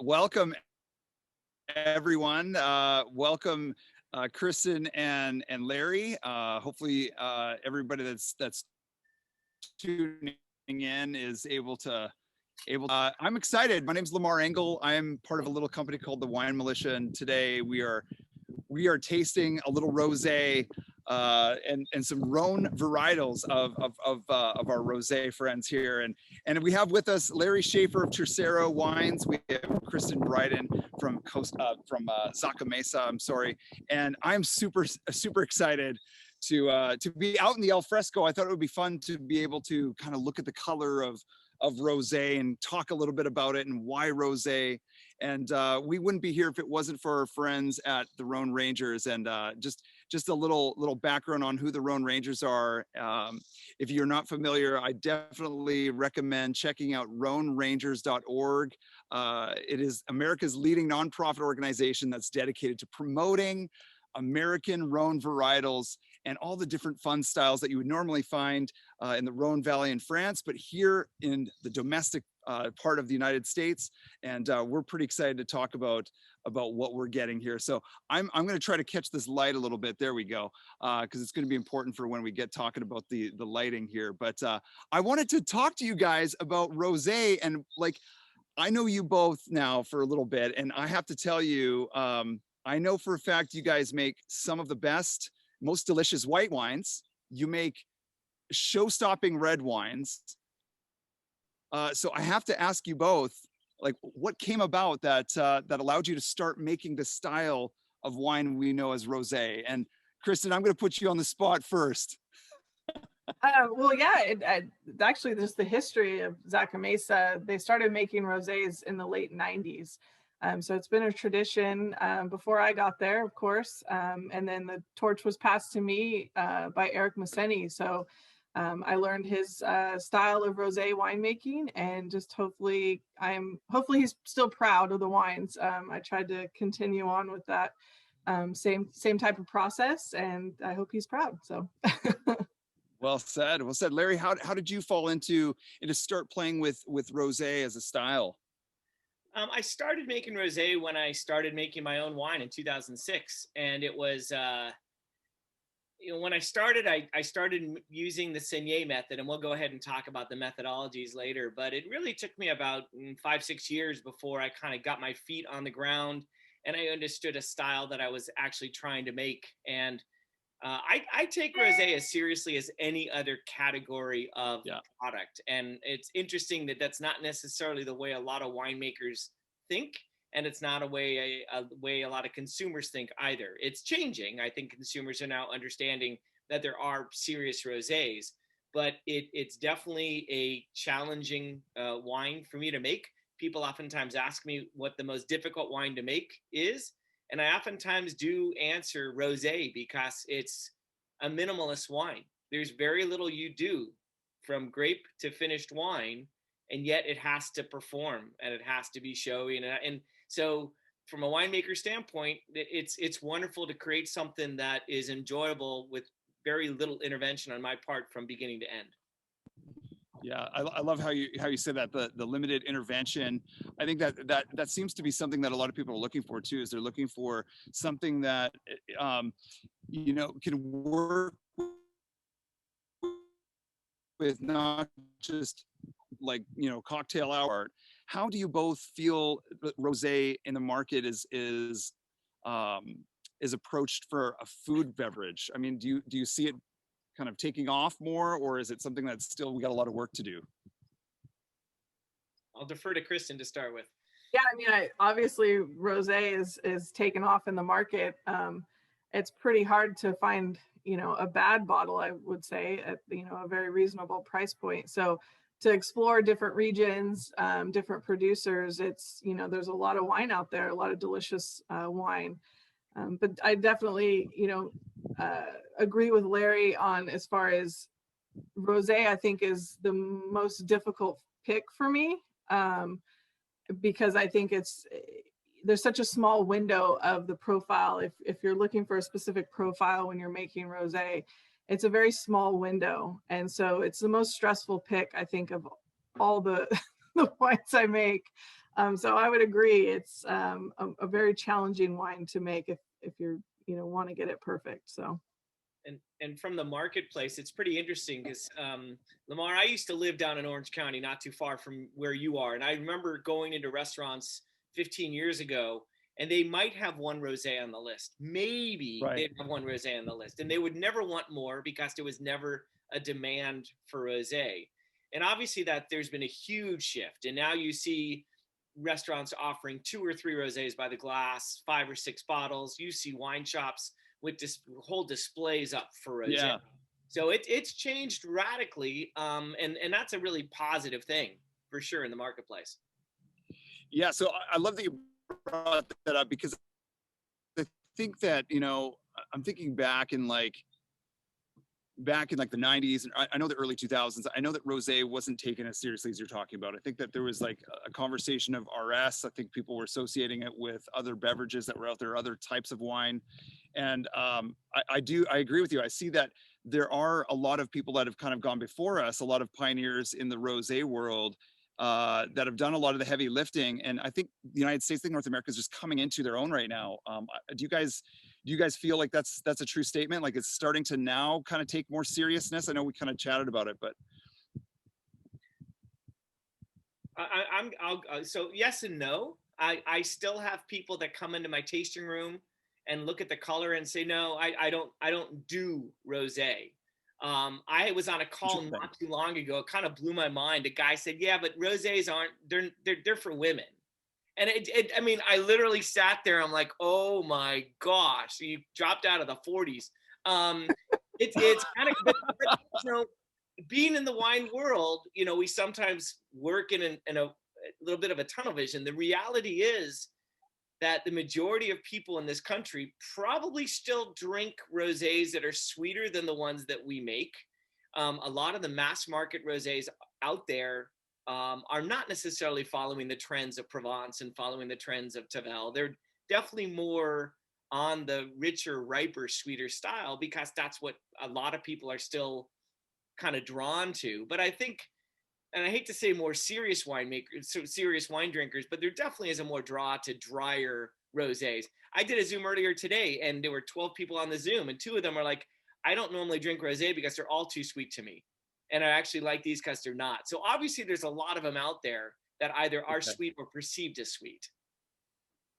Welcome everyone. Welcome Kristin and Larry. Hopefully everybody that's tuning in is able to. I'm excited. My name's Lamar Engel. I'm part of a little company called the Wine Militia, and today we are tasting a little rosé and some Rhone varietals of our rosé friends here, and we have with us Larry Schaffer of Tercero Wines. We have Kristin Bryden from Zaca Mesa. I'm sorry, and I'm super excited to be out in the alfresco. I thought it would be fun to be able to kind of look at the color of rosé and talk a little bit about it and why rosé. And we wouldn't be here if it wasn't for our friends at the Rhone Rangers. And just a little background on who the Rhone Rangers are. If you're not familiar, I definitely recommend checking out rhonerangers.org. It is America's leading nonprofit organization that's dedicated to promoting American Rhone varietals and all the different fun styles that you would normally find in the Rhone Valley in France, but here in the domestic part of the United States. And we're pretty excited to talk about what we're getting here. So I'm going to try to catch this light a little bit. There we go, because it's going to be important for when we get talking about the lighting here. But I wanted to talk to you guys about rosé, and like, I know you both now for a little bit, and I have to tell you, I know for a fact you guys make some of the best, most delicious white wines. You make show-stopping red wines. So I have to ask you both, like, what came about that allowed you to start making the style of wine we know as rosé? And Kristin, I'm going to put you on the spot first. Well, yeah, actually, there's the history of Zaca Mesa. They started making rosés in the late 90s. So it's been a tradition before I got there, of course. And then the torch was passed to me by Eric Messeni. So I learned his style of rosé winemaking, and just hopefully he's still proud of the wines. I tried to continue on with that same type of process, and I hope he's proud. So. Well said. Well said, Larry. How did you fall into start playing with rosé as a style? I started making rosé when I started making my own wine in 2006, and it was when I started, I started using the saignée method, and we'll go ahead and talk about the methodologies later. But it really took me about 5-6 years before I kind of got my feet on the ground and I understood a style that I was actually trying to make. And I take rosé as seriously as any other category of product. And it's interesting that that's not necessarily the way a lot of winemakers think. And it's not a way a lot of consumers think either. It's changing. I think consumers are now understanding that there are serious rosés, but it's definitely a challenging wine for me to make. People oftentimes ask me what the most difficult wine to make is. And I oftentimes do answer rosé because it's a minimalist wine. There's very little you do from grape to finished wine, and yet it has to perform and it has to be showy. And so from a winemaker standpoint, it's wonderful to create something that is enjoyable with very little intervention on my part from beginning to end. Yeah, I love how you said that, the limited intervention. I think that seems to be something that a lot of people are looking for too. Is they're looking for something that can work with not just like cocktail hour. How do you both feel rosé in the market is approached for a food beverage? I mean, do you see it kind of taking off more, or is it something that's still, we got a lot of work to do? I'll defer to Kristin to start with. Yeah, I mean, obviously rosé is taken off in the market. It's pretty hard to find, a bad bottle, I would say, at, a very reasonable price point. So to explore different regions, different producers, it's, there's a lot of wine out there, a lot of delicious wine. But I definitely, agree with Larry on, as far as rosé, I think is the most difficult pick for me, because I think there's such a small window of the profile. If you're looking for a specific profile when you're making rosé, it's a very small window. And so it's the most stressful pick, I think, of all the wines I make. So I would agree. It's a very challenging wine to make if you're, want to get it perfect. So. And from the marketplace, it's pretty interesting because Lamar, I used to live down in Orange County, not too far from where you are, and I remember going into restaurants 15 years ago, and they might have one rosé on the list. Maybe they'd have one rosé on the list, and they would never want more because there was never a demand for rosé. And obviously that there's been a huge shift, and now you see restaurants offering 2 or 3 rosés by the glass, 5 or 6 bottles. You see wine shops with whole displays up for rosé. Yeah. So it's changed radically, and that's a really positive thing for sure in the marketplace. Yeah, so I love that you brought that up, because I think that, I'm thinking back in like the 90s, and I know the early 2000s. I know that rosé wasn't taken as seriously as you're talking about. I think that there was like a conversation of RS. I think people were associating it with other beverages that were out there, other types of wine. And I agree with you. I see that there are a lot of people that have kind of gone before us, a lot of pioneers in the rosé world that have done a lot of the heavy lifting. And I think the United States, I think North America is just coming into their own right now. Do you guys feel like that's a true statement? Like it's starting to now kind of take more seriousness? I know we kind of chatted about it, but. So yes and no. I still have people that come into my tasting room and look at the color and say, no, I don't do rosé. I was on a call not too long ago. It kind of blew my mind. A guy said, yeah, but rosés they're for women. And I mean, I literally sat there. I'm like, oh my gosh, you dropped out of the 40s. It's kind of, but, being in the wine world, we sometimes work in a little bit of a tunnel vision. The reality is that the majority of people in this country probably still drink rosés that are sweeter than the ones that we make. A lot of the mass market rosés out there are not necessarily following the trends of Provence and following the trends of Tavel. They're definitely more on the richer, riper, sweeter style because that's what a lot of people are still kind of drawn to. But I think, and I hate to say more serious winemakers, so serious wine drinkers, but there definitely is a more draw to drier rosés. I did a Zoom earlier today, and there were 12 people on the Zoom, and 2 of them are like, I don't normally drink rosé because they're all too sweet to me. And I actually like these because they're not. So obviously there's a lot of them out there that either are sweet or perceived as sweet.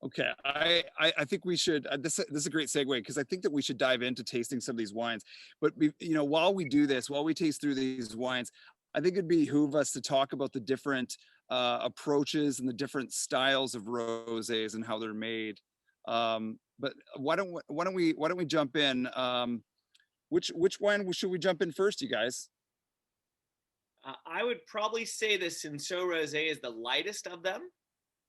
Okay, I think we should. This is a great segue because I think that we should dive into tasting some of these wines. But while we do this, while we taste through these wines, I think it'd behoove us to talk about the different approaches and the different styles of rosés and how they're made. But why don't we jump in? Which wine should we jump in first, you guys? I would probably say the Cinsault Rosé is the lightest of them.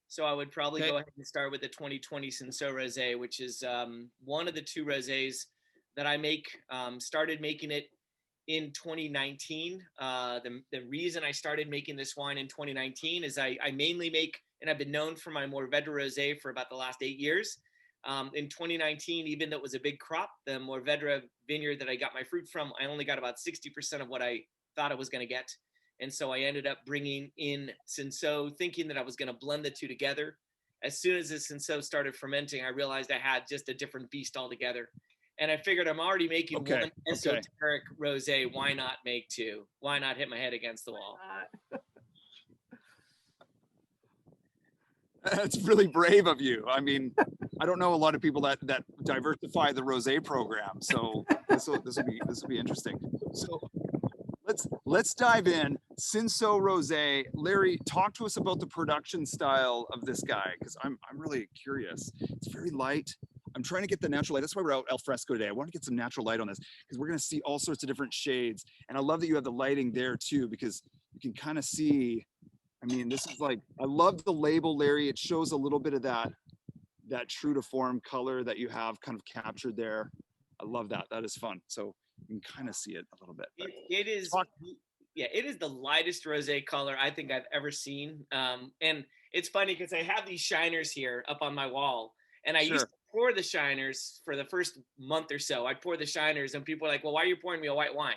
So I would probably go ahead and start with the 2020 Cinsault Rosé, which is one of the 2 rosés that I make. Started making it in 2019. The reason I started making this wine in 2019 is I mainly make, and I've been known for my Mourvedre Rosé for about the last 8 years. In 2019, even though it was a big crop, the Mourvedre vineyard that I got my fruit from, I only got about 60% of what I thought I was going to get. And so I ended up bringing in Cinsault, thinking that I was going to blend the 2 together. As soon as the Cinsault started fermenting, I realized I had just a different beast altogether. And I figured I'm already making one esoteric rosé. Why not make 2? Why not hit my head against the wall? That's really brave of you. I mean, I don't know a lot of people that diversify the rosé program. So this will be interesting. So let's dive in. Cinsault Rosé. Larry, talk to us about the production style of this guy, because I'm really curious. It's very light. I'm trying to get the natural light. That's why we're out al fresco today. I want to get some natural light on this because we're going to see all sorts of different shades. And I love that you have the lighting there too, because you can kind of see. I mean, this is like, I love the label, Larry. It shows a little bit of that true to form color that you have kind of captured there. I love that. That is fun. So you can kind of see it a little bit. It is the lightest rosé color I think I've ever seen. And it's funny because I have these shiners here up on my wall, and I used to pour the shiners for the first month or so. I'd pour the shiners, and people are like, well, why are you pouring me a white wine?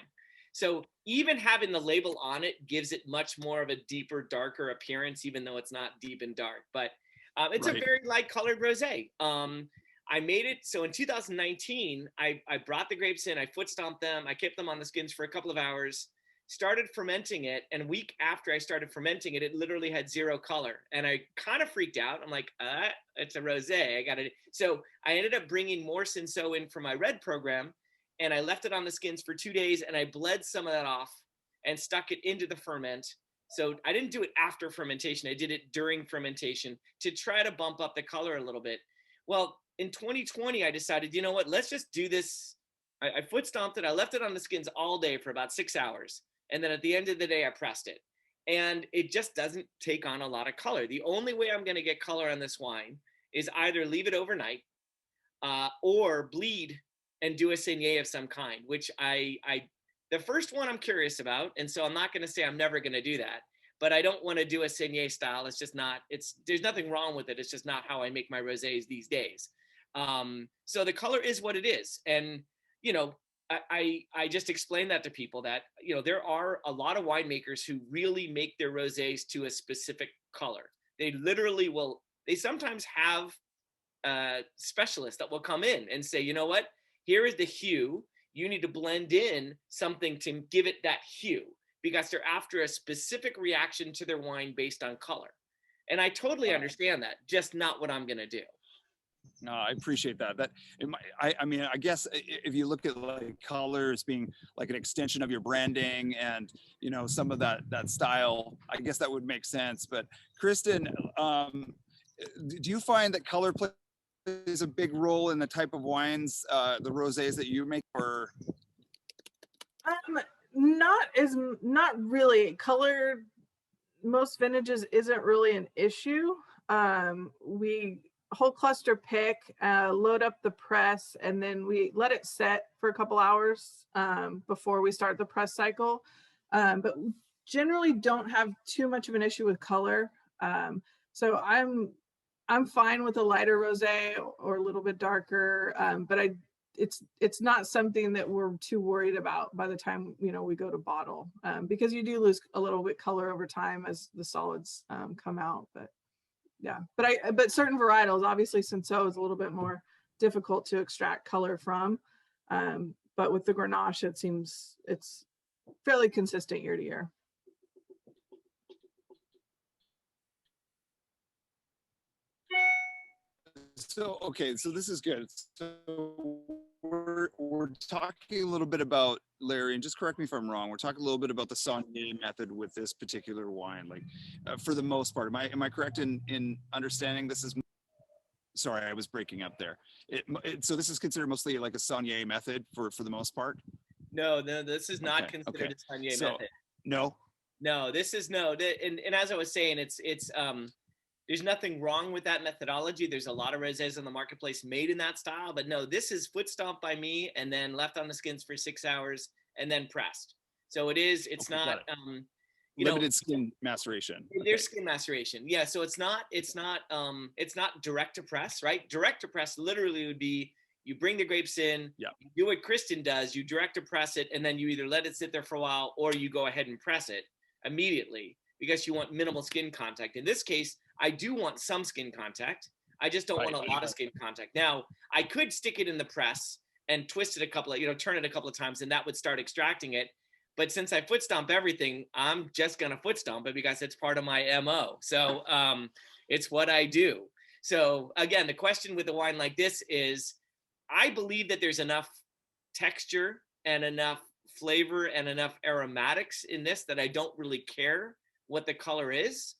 So even having the label on it gives it much more of a deeper, darker appearance, even though it's not deep and dark. But it's a very light colored rosé. I made it. So in 2019, I brought the grapes in, I foot stomped them, I kept them on the skins for a couple of hours, started fermenting it. And a week after I started fermenting it, it literally had 0 color. And I kind of freaked out. I'm like, it's a rosé. I got it. So I ended up bringing more Cinsault in for my red program. And I left it on the skins for 2 days, and I bled some of that off and stuck it into the ferment. So I didn't do it after fermentation. I did it during fermentation to try to bump up the color a little bit. Well, in 2020, I decided, you know what, let's just do this. I foot stomped it. I left it on the skins all day for about 6 hours. And then at the end of the day, I pressed it. And it just doesn't take on a lot of color. The only way I'm going to get color on this wine is either leave it overnight or bleed and do a saignée of some kind, which the first one I'm curious about. And so I'm not going to say I'm never going to do that, but I don't want to do a saignée style. It's just not, there's nothing wrong with it. It's just not how I make my rosés these days. So the color is what it is. And, you know, I just explained that to people that, you know, there are a lot of winemakers who really make their rosés to a specific color. They literally will, they sometimes have specialists that will come in and say, you know what, here is the hue. You need to blend in something to give it that hue, because they're after a specific reaction to their wine based on color. And I totally understand that, just not what I'm going to do. No, I appreciate that. I mean, I guess if you look at like color as being like an extension of your branding and, you know, some of that style, I guess that would make sense. But Kristin, do you find that color plays a big role in the type of wines, the rosés that you make, or? Not really. Color, most vintages isn't really an issue. We whole cluster pick, load up the press, and then we let it set for a couple hours before we start the press cycle. But generally don't have too much of an issue with color. So I'm fine with a lighter rosé or a little bit darker, but it's not something that we're too worried about by the time, you know, we go to bottle, because you do lose a little bit color over time as the solids come out. But yeah, but certain varietals, obviously Cinsault is a little bit more difficult to extract color from. But with the Grenache, it seems it's fairly consistent year to year. So, okay, so this is good. So we're talking a little bit about, Larry, and just correct me if I'm wrong, we're talking a little bit about the saignée method with this particular wine, like for the most part. Am I correct in understanding this is, sorry, I was breaking up there. So this is considered mostly like a saignée method for the most part? No, this is not considered a saignée method. No, this is and as I was saying, it's there's nothing wrong with that methodology. There's a lot of rosés in the marketplace made in that style, but no, this is foot stomped by me and then left on the skins for 6 hours and then pressed. So it's not limited skin maceration. There's skin maceration. Yeah, so it's not direct to press, right? Direct to press literally would be you bring the grapes in, you do what Kristin does, you direct to press it, and then you either let it sit there for a while or you go ahead and press it immediately because you want minimal skin contact. In this case, I do want some skin contact. I just don't want a lot of skin contact. Now, I could stick it in the press and twist it turn it a couple of times, and that would start extracting it. But since I foot stomp everything, I'm just going to foot stomp it because it's part of my MO. So it's what I do. So again, the question with a wine like this is, I believe that there's enough texture and enough flavor and enough aromatics in this that I don't really care what the color is.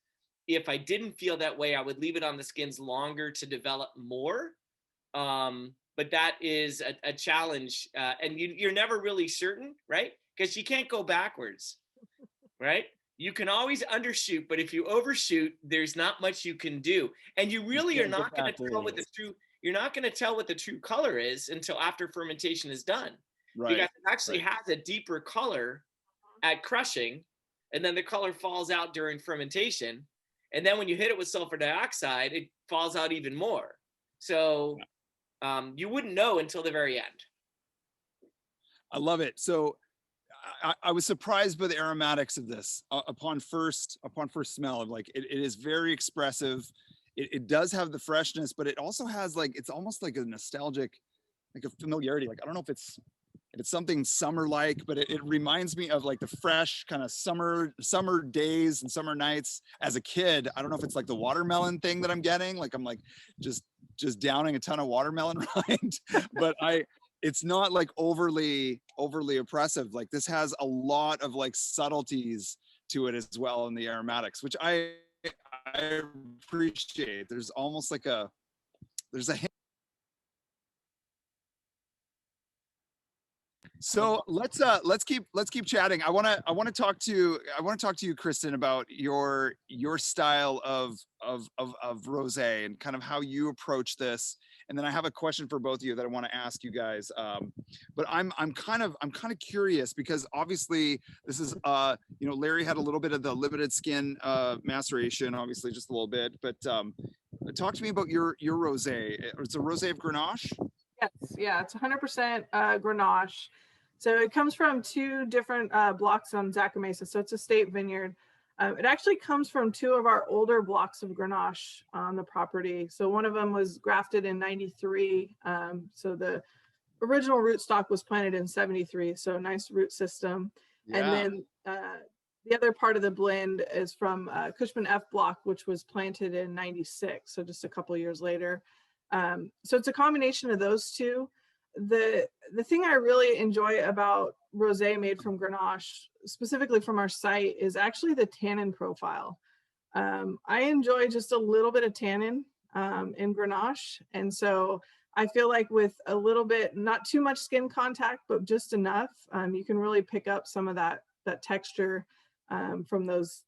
If I didn't feel that way, I would leave it on the skins longer to develop more. But that is a challenge. And you're never really certain, right? Because you can't go backwards, right? You can always undershoot, but if you overshoot, there's not much you can do. And you really are not going to tell what you're not going to tell what the true color is until after fermentation is done. Right. Because it actually has a deeper color at crushing, and then the color falls out during fermentation. And then when you hit it with sulfur dioxide, it falls out even more. So you wouldn't know until the very end. I love it. So I was surprised by the aromatics of this upon first smell. Of like it is very expressive. It does have the freshness, but it also has like, it's almost like a nostalgic, like a familiarity. Like I don't know if it's something summer like, but it reminds me of like the fresh kind of summer days and summer nights as a kid. I don't know if it's like the watermelon thing that I'm getting. Like I'm like just downing a ton of watermelon rind, but it's not like overly oppressive. Like this has a lot of like subtleties to it as well in the aromatics, which I appreciate. There's almost like there's a hint. So let's keep chatting. I want to talk to you, Kristin, about your style of rosé and kind of how you approach this. And then I have a question for both of you that I want to ask you guys. But I'm kind of curious because obviously this is you know, Larry had a little bit of the limited skin maceration, obviously just a little bit. But talk to me about your rosé. It's a rosé of Grenache. Yes, yeah, it's 100% Grenache. So it comes from two different blocks on Zaca Mesa. So it's a state vineyard. It actually comes from two of our older blocks of Grenache on the property. So one of them was grafted in 93. So the original rootstock was planted in 73. So a nice root system. Yeah. And then the other part of the blend is from Cushman F block, which was planted in 96. So just a couple years later. So it's a combination of those two. The thing I really enjoy about rosé made from Grenache, specifically from our site, is actually the tannin profile. I enjoy just a little bit of tannin in Grenache, and so I feel like with a little bit, not too much skin contact, but just enough, you can really pick up some of that texture from those.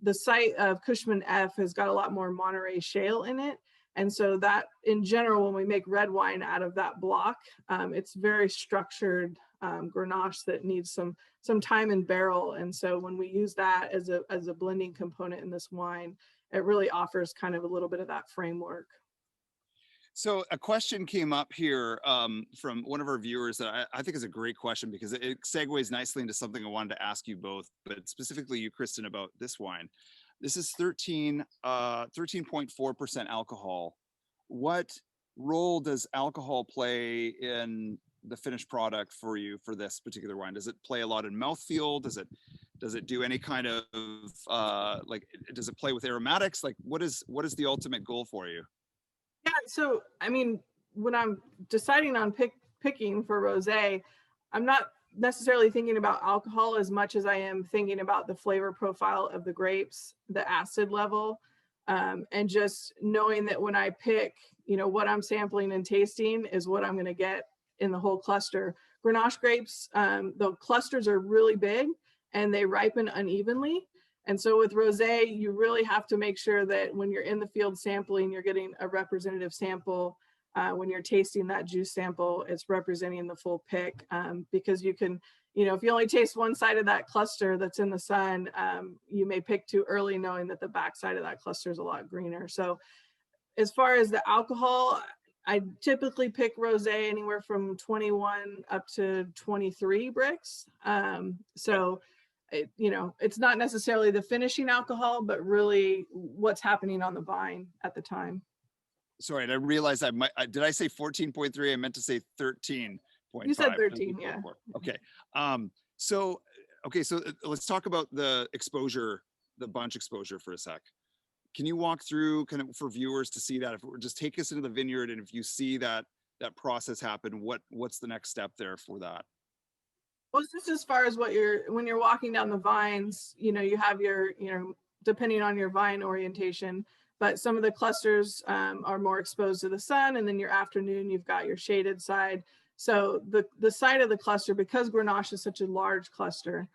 The site of Cushman F has got a lot more Monterey shale in it. And so that in general, when we make red wine out of that block, it's very structured Grenache that needs some time in barrel. And so when we use that as a blending component in this wine, it really offers kind of a little bit of that framework. So a question came up here from one of our viewers that I think is a great question because it segues nicely into something I wanted to ask you both, but specifically you, Kristin, about this wine. This is 13.4% alcohol. What role does alcohol play in the finished product for you for this particular wine? Does it play a lot in mouthfeel? Does it do any kind of like, does it play with aromatics? Like what is the ultimate goal for you? Yeah, so I mean, when I'm deciding on picking for rosé, I'm not necessarily thinking about alcohol as much as I am thinking about the flavor profile of the grapes, the acid level, and just knowing that when I pick, you know, what I'm sampling and tasting is what I'm going to get in the whole cluster. Grenache grapes, the clusters are really big and they ripen unevenly. And so with rosé, you really have to make sure that when you're in the field sampling, you're getting a representative sample. When you're tasting that juice sample, it's representing the full pick, because you can, you know, if you only taste one side of that cluster that's in the sun, you may pick too early knowing that the back side of that cluster is a lot greener. So as far as the alcohol, I typically pick rosé anywhere from 21 up to 23 bricks. You know, it's not necessarily the finishing alcohol, but really what's happening on the vine at the time. Sorry, I realized did I say 14.3? I meant to say 13.5. You said 13, yeah. Okay. So let's talk about the exposure, the bunch exposure for a sec. Can you walk through kind of for viewers to see that, if we're just take us into the vineyard and if you see that process happen, what's the next step there for that? Well, it's just as far as when you're walking down the vines, you know, you have your, you know, depending on your vine orientation, but some of the clusters are more exposed to the sun, and then your afternoon, you've got your shaded side. So the side of the cluster, because Grenache is such a large cluster,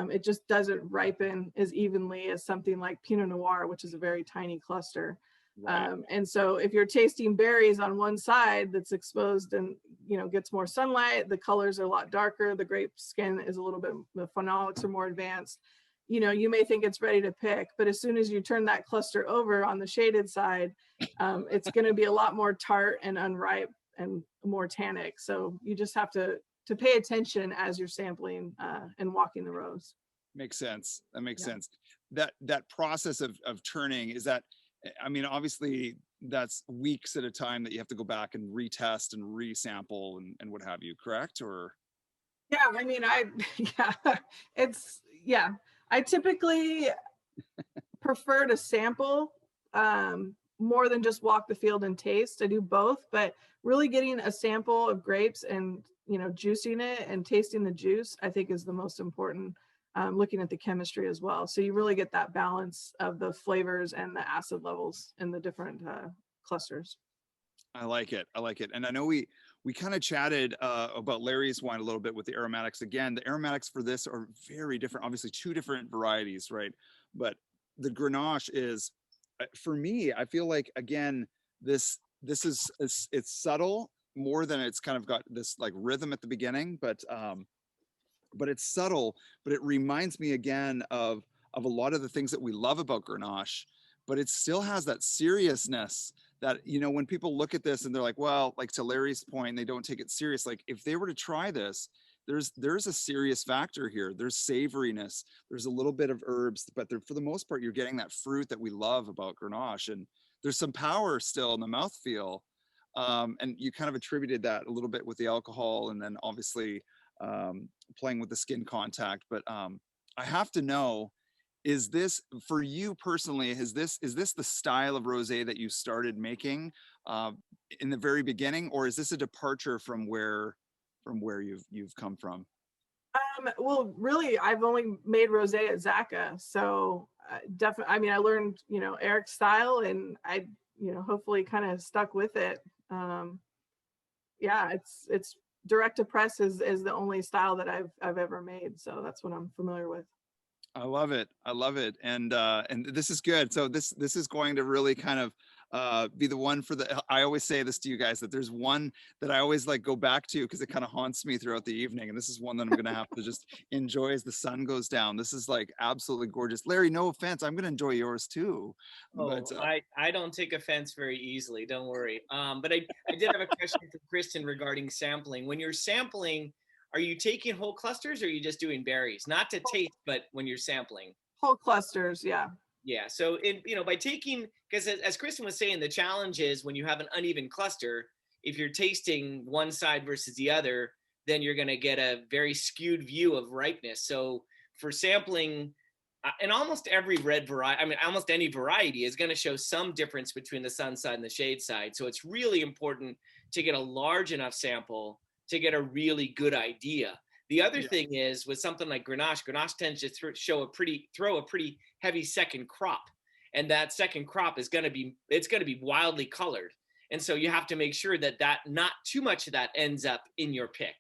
it just doesn't ripen as evenly as something like Pinot Noir, which is a very tiny cluster. Right. And so if you're tasting berries on one side that's exposed and, you know, gets more sunlight, the colors are a lot darker, the grape skin is a little bit, the phenolics are more advanced, you know, you may think it's ready to pick, but as soon as you turn that cluster over on the shaded side, it's going to be a lot more tart and unripe and more tannic. So you just have to to pay attention as you're sampling and walking the rows. Makes sense. That makes Yeah. sense. That process of turning, is that, I mean, obviously that's weeks at a time that you have to go back and retest and resample and what have you, correct? Or Yeah, I mean, I typically prefer to sample more than just walk the field and taste. I do both, but really getting a sample of grapes and, you know, juicing it and tasting the juice, I think is the most important, looking at the chemistry as well. So you really get that balance of the flavors and the acid levels in the different clusters. I like it. I like it. And I know we kind of chatted about Larry's wine a little bit with the aromatics. Again, the aromatics for this are very different. Obviously, two different varieties, right? But the Grenache is, for me, I feel like, again, this is it's subtle more than it's kind of got this like rhythm at the beginning, but it's subtle. But it reminds me again of a lot of the things that we love about Grenache. But it still has that seriousness that, you know, when people look at this and they're like, well, like to Larry's point, they don't take it serious. Like if they were to try this, there's a serious factor here. There's savoriness, there's a little bit of herbs, but for the most part, you're getting that fruit that we love about Grenache, and there's some power still in the mouthfeel. And you kind of attributed that a little bit with the alcohol, and then obviously playing with the skin contact. But I have to know, is this for you personally, is this the style of rosé that you started making in the very beginning, or is this a departure from where you've come from? Well, really, I've only made rosé at Zaca, so definitely. I mean, I learned, you know, Eric's style, and I, you know, hopefully kind of stuck with it. Yeah, it's direct to press is the only style that I've ever made, so that's what I'm familiar with. I love it. I love it. And this is good. So this is going to really kind of be the one for the, I always say this to you guys, that there's one that I always like go back to because it kind of haunts me throughout the evening. And this is one that I'm going to have to just enjoy as the sun goes down. This is like absolutely gorgeous. Larry, no offense, I'm going to enjoy yours too. Oh, But I don't take offense very easily. Don't worry. But I did have a question for Kristin regarding sampling. When you're sampling, are you taking whole clusters, or are you just doing berries? Not to taste, but when you're sampling. Whole clusters, yeah. Yeah. So by taking, because as Kristin was saying, the challenge is when you have an uneven cluster, if you're tasting one side versus the other, then you're going to get a very skewed view of ripeness. So for sampling, and almost every red variety, I mean, almost any variety is going to show some difference between the sun side and the shade side. So it's really important to get a large enough sample to get a really good idea. The other thing is with something like Grenache tends to throw a pretty heavy second crop, and that second crop is going to be wildly colored, and so you have to make sure that not too much of that ends up in your pick.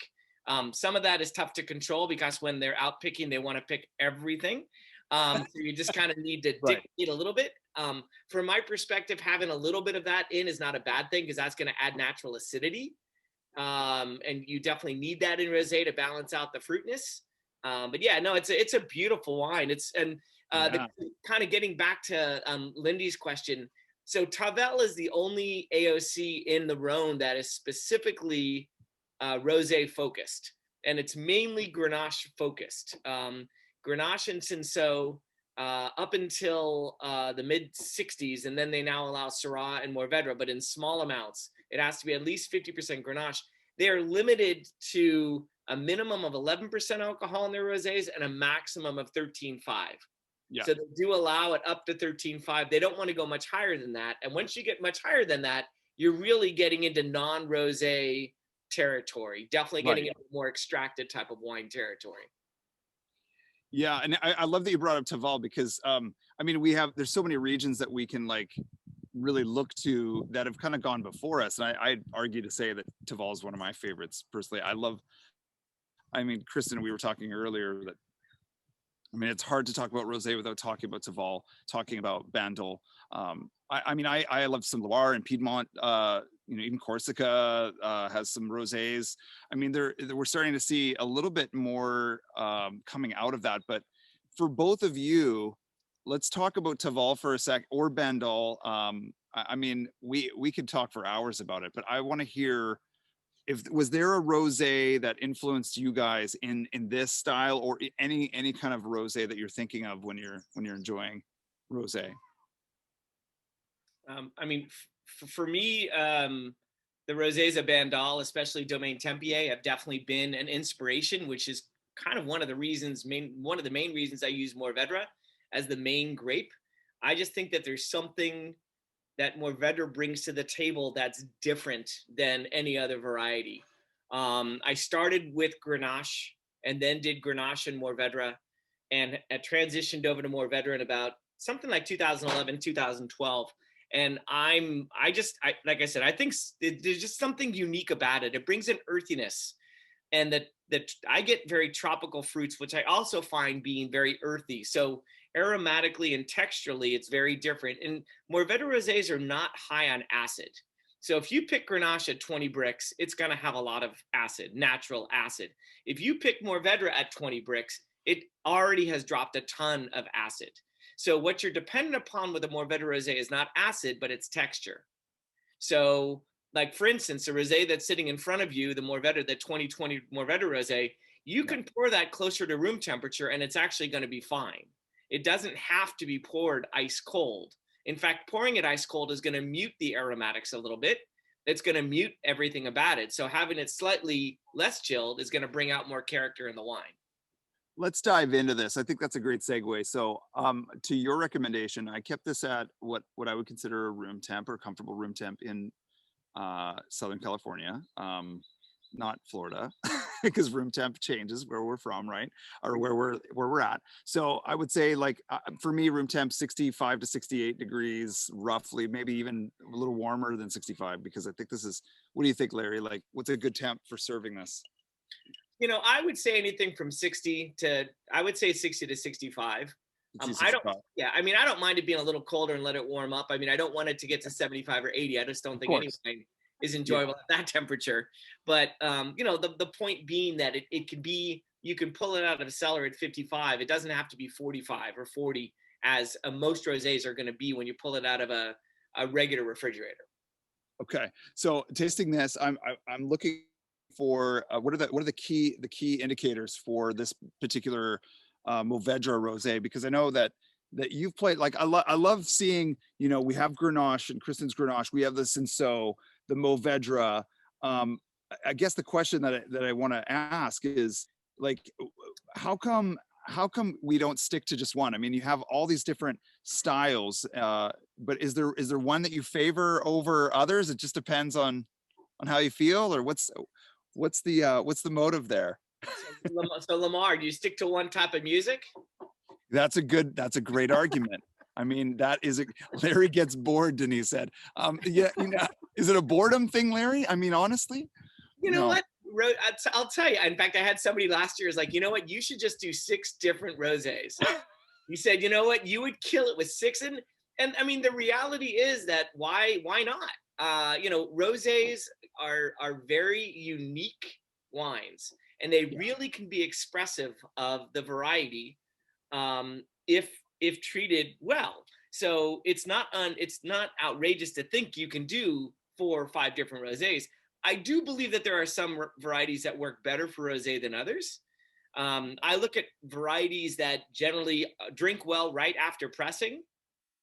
Some of that is tough to control because when they're out picking, they want to pick everything. So you just kind of need to dictate a little bit. From my perspective, having a little bit of that in is not a bad thing because that's going to add natural acidity. And you definitely need that in rosé to balance out the fruitness. But yeah, no, it's a beautiful wine. The kind of getting back to Lindy's question. So Tavel is the only AOC in the Rhone that is specifically rosé focused, and it's mainly Grenache focused. Grenache and Cinsault up until the mid 60s, and then they now allow Syrah and Mourvedre, but in small amounts. It has to be at least 50% Grenache. They are limited to a minimum of 11% alcohol in their rosés and a maximum of 13.5. Yeah. So they do allow it up to 13.5. They don't want to go much higher than that. And once you get much higher than that, you're really getting into non-rosé territory, definitely getting into more extracted type of wine territory. Yeah, and I love that you brought up Tavel because I mean there's so many regions that we can like really look to that have kind of gone before us, and I'd argue to say that Tavel is one of my favorites personally. I mean, Kristin, we were talking earlier that I mean it's hard to talk about rosé without talking about Tavel, talking about Bandol. I mean I love some Loire and Piedmont. You know, even Corsica has some rosés. I mean, we're starting to see a little bit more coming out of that. But for both of you, let's talk about Tavel for a sec, or Bandol. I mean, we could talk for hours about it, but I want to hear if was there a rosé that influenced you guys in this style, or any kind of rosé that you're thinking of when you're enjoying rosé? I mean, for me, the Rosés of Bandol, especially Domaine Tempier, have definitely been an inspiration, which is kind of one of the main reasons I use Mourvedre as the main grape. I just think that there's something that Mourvedre brings to the table that's different than any other variety. I started with Grenache and then did Grenache and Mourvedre, and transitioned over to Mourvedre in about something like 2011, 2012. And like I said, I think there's just something unique about it. It brings an earthiness, and that I get very tropical fruits, which I also find being very earthy. So aromatically and texturally, it's very different. And Mourvedre rosés are not high on acid. So if you pick Grenache at 20 bricks, it's going to have a lot of acid, natural acid. If you pick Mourvedre at 20 bricks, it already has dropped a ton of acid. So what you're dependent upon with a Mourvedre rosé is not acid, but it's texture. So, like for instance, the rosé that's sitting in front of you, the Mourvedre, the 2020 Mourvedre rosé, you can pour that closer to room temperature and it's actually going to be fine. It doesn't have to be poured ice cold. In fact, pouring it ice cold is going to mute the aromatics a little bit. It's going to mute everything about it. So having it slightly less chilled is going to bring out more character in the wine. Let's dive into this. I think that's a great segue. So to your recommendation, I kept this at what I would consider a room temp or comfortable room temp in Southern California, not Florida, because room temp changes where we're from, right? Or where we're at. So I would say, like, for me, room temp 65 to 68 degrees, roughly, maybe even a little warmer than 65, because I think this is, what do you think, Larry? Like, what's a good temp for serving this? You know, I would say anything from 60 to 65. I don't mind it being a little colder and let it warm up. I mean, I don't want it to get to 75 or 80. I just don't think any wine is enjoyable at that temperature. But, you know, the point being that it can be, you can pull it out of a cellar at 55. It doesn't have to be 45 or 40 as most rosés are going to be when you pull it out of a regular refrigerator. Okay. So tasting this, I'm looking for what are the key indicators for this particular Mourvedre rosé, because I know that you've played, like, I love seeing, you know, we have Grenache and Kristin's Grenache, we have the Cinsault, the Mourvedre. I guess the question that I want to ask is, like, how come we don't stick to just one? I mean, you have all these different styles, but is there one that you favor over others? It just depends on how you feel, or what's the motive there? So Lamar, do you stick to one type of music? That's a great argument. I mean, Larry gets bored, Denise said. Yeah, you know, is it a boredom thing, Larry? I mean, honestly, you know what? I'll tell you. In fact, I had somebody last year is like, you know what? You should just do 6 different rosés. He said, you know what? You would kill it with 6. And I mean, the reality is that why not? You know, rosés are very unique wines, and they really can be expressive of the variety if treated well. So it's not outrageous to think you can do 4 or 5 different rosés. I do believe that there are some varieties that work better for rosé than others. I look at varieties that generally drink well right after pressing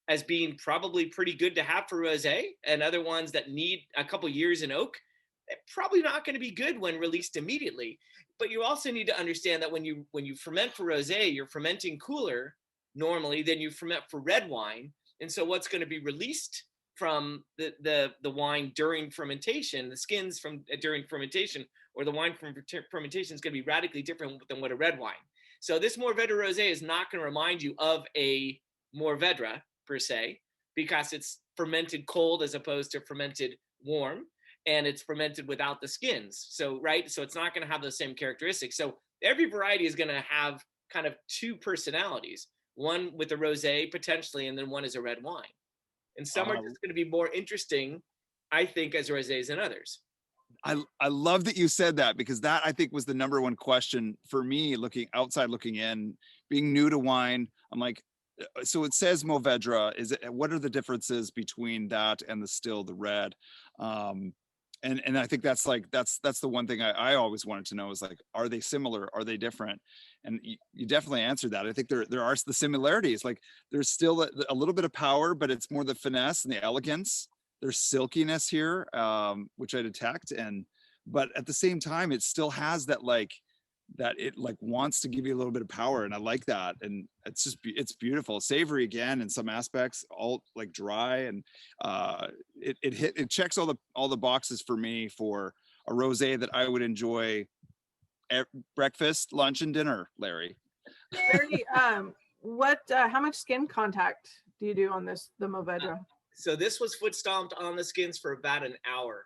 as being probably pretty good to have for rosé, and other ones that need a couple years in oak, they're probably not going to be good when released immediately. But you also need to understand that when you ferment for rosé, you're fermenting cooler normally than you ferment for red wine. And so what's going to be released from the wine during fermentation, the skins from during fermentation, or the wine from fermentation, is going to be radically different than what a red wine. So this Mourvedre rosé is not going to remind you of a Mourvedre per se, because it's fermented cold as opposed to fermented warm, and it's fermented without the skins. So it's not going to have the same characteristics. So every variety is going to have kind of 2 personalities, one with a rosé potentially, and then one is a red wine. And some are just going to be more interesting, I think, as rosés than others. I love that you said that, because that, I think, was the number one question for me, looking in, being new to wine. I'm like, so it says Mourvedre. What are the differences between that and the red? And I think that's like that's the one thing I always wanted to know is like, are they similar? Are they different? And you definitely answered that. I think there are the similarities. Like there's still a little bit of power, but it's more the finesse and the elegance. There's silkiness here, which I detect, and but at the same time, it still has that like that it like wants to give you a little bit of power, and I like that. And it's just it's beautiful, savory again in some aspects, all like dry, and it checks all the boxes for me for a rosé that I would enjoy at breakfast, lunch, and dinner. Larry. Larry, how much skin contact do you do on the Mourvedre? So this was foot stomped on the skins for about an hour.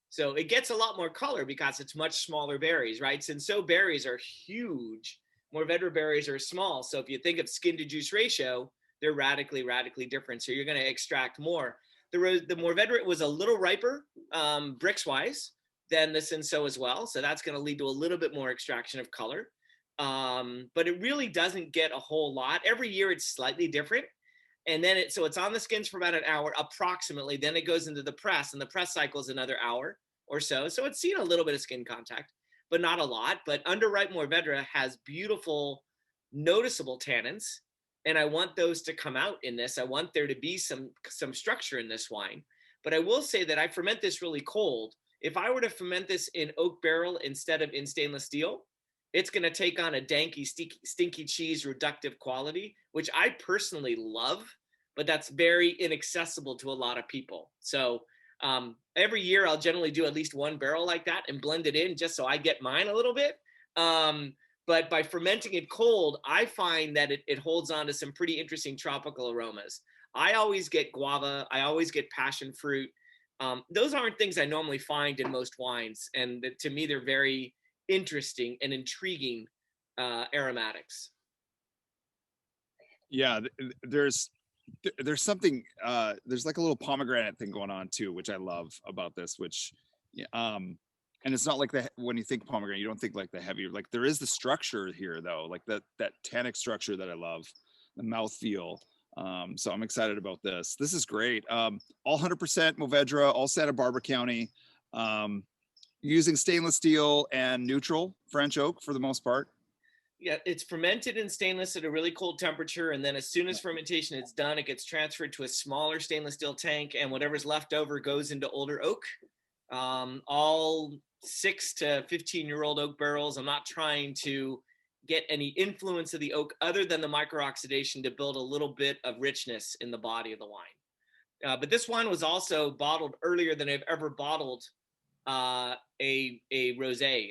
So it gets a lot more color because it's much smaller berries, right? Cinsault berries are huge. Mourvedre berries are small. So if you think of skin to juice ratio, they're radically different. So you're going to extract more. The Mourvedre was a little riper, bricks wise, than the Cinsault as well. So that's going to lead to a little bit more extraction of color. But it really doesn't get a whole lot. Every year it's slightly different. And then it's on the skins for about an hour approximately. Then it goes into the press, and the press cycle is another hour or so. So it's seen a little bit of skin contact, but not a lot. But underripe Mourvedre has beautiful, noticeable tannins, and I want those to come out in this. I want there to be some structure in this wine. But I will say that I ferment this really cold. If I were to ferment this in oak barrel instead of in stainless steel, it's going to take on a danky, stinky cheese reductive quality, which I personally love, but that's very inaccessible to a lot of people. So every year I'll generally do at least one barrel like that and blend it in just so I get mine a little bit. But by fermenting it cold, I find that it holds on to some pretty interesting tropical aromas. I always get guava. I always get passion fruit. Those aren't things I normally find in most wines. And to me, they're very interesting and intriguing aromatics. Yeah, there's something there's like a little pomegranate thing going on too, which I love about this, which and it's not like when you think pomegranate, you don't think like the heavy, like there is the structure here though, like that tannic structure that I love, the mouthfeel. So I'm excited about this. This is great. All 100% Mourvedre, all Santa Barbara County, using stainless steel and neutral French oak for the most part. Yeah, it's fermented in stainless at a really cold temperature, and then as soon as fermentation is done, it gets transferred to a smaller stainless steel tank, and whatever's left over goes into older oak. All 6 to 15-year-old oak barrels. I'm not trying to get any influence of the oak other than the microoxidation to build a little bit of richness in the body of the wine. But this wine was also bottled earlier than I've ever bottled a rosé.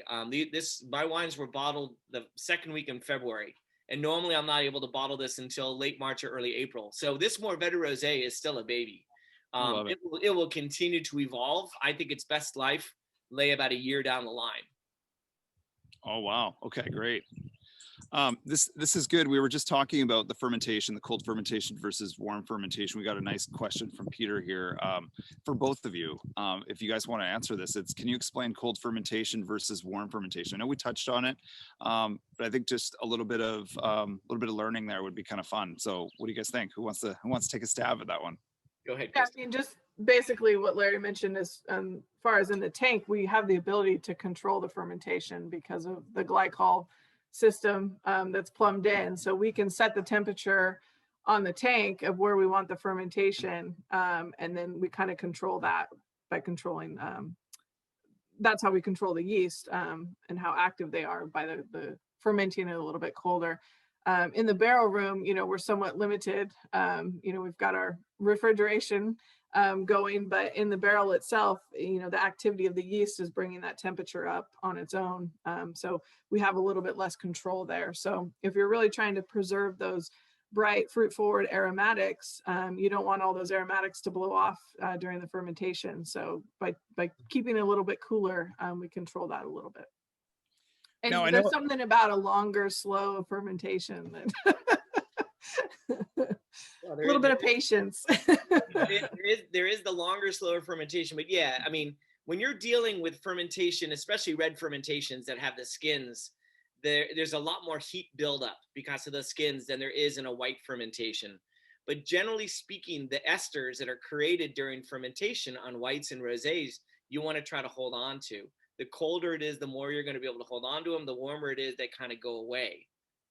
My wines were bottled the second week in February, and normally I'm not able to bottle this until late March or early April. So this Mourvedre rosé is still a baby. It will continue to evolve. I think its best life lay about a year down the line. Oh wow. Okay, great. This is good. We were just talking about the fermentation, the cold fermentation versus warm fermentation. We got a nice question from Peter here for both of you. If you guys want to answer this, can you explain cold fermentation versus warm fermentation? I know we touched on it, but I think just a little bit of learning there would be kind of fun. So, what do you guys think? Who wants to take a stab at that one? Go ahead, Yeah, Kristin. I mean, just basically what Larry mentioned is, as far as in the tank, we have the ability to control the fermentation because of the glycol system that's plumbed in. So we can set the temperature on the tank of where we want the fermentation, and then we kind of control that by controlling. That's how we control the yeast and how active they are by the fermenting it a little bit colder. In the barrel room, we're somewhat limited. We've got our refrigeration going, but in the barrel itself, the activity of the yeast is bringing that temperature up on its own. So we have a little bit less control there. So if you're really trying to preserve those bright fruit forward aromatics, you don't want all those aromatics to blow off during the fermentation. So by keeping it a little bit cooler, we control that a little bit. And now, there's something about a longer, slow fermentation that a little bit of patience. there is the longer, slower fermentation, but yeah, I mean, when you're dealing with fermentation, especially red fermentations that have the skins, there's a lot more heat buildup because of the skins than there is in a white fermentation. But generally speaking, the esters that are created during fermentation on whites and rosés you want to try to hold on to. The colder it is, the more you're going to be able to hold on to them. The warmer it is, they kind of go away.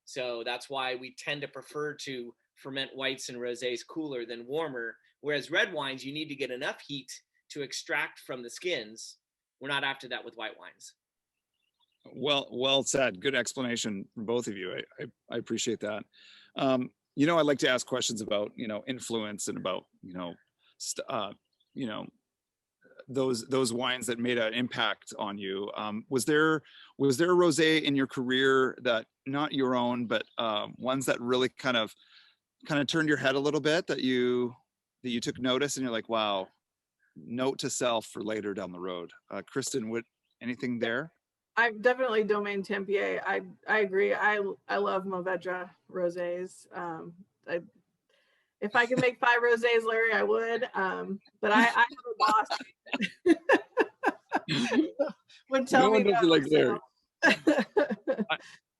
So that's why we tend to prefer to ferment whites and rosés cooler than warmer. Whereas red wines, you need to get enough heat to extract from the skins. We're not after that with white wines. Well said. Good explanation from both of you. I appreciate that. You know, I like to ask questions about, you know, influence and about, you know, those wines that made an impact on you. Was there a rosé in your career that, not your own, but ones that really kind of turned your head a little bit, that you took notice and you're like, wow, note to self for later down the road? Kristin, anything there? I'm definitely Domaine Tempier. I agree. I love Mourvedre rosés. If I could make 5 rosés, Larry, I would. But I have a boss would tell me that. Like Larry.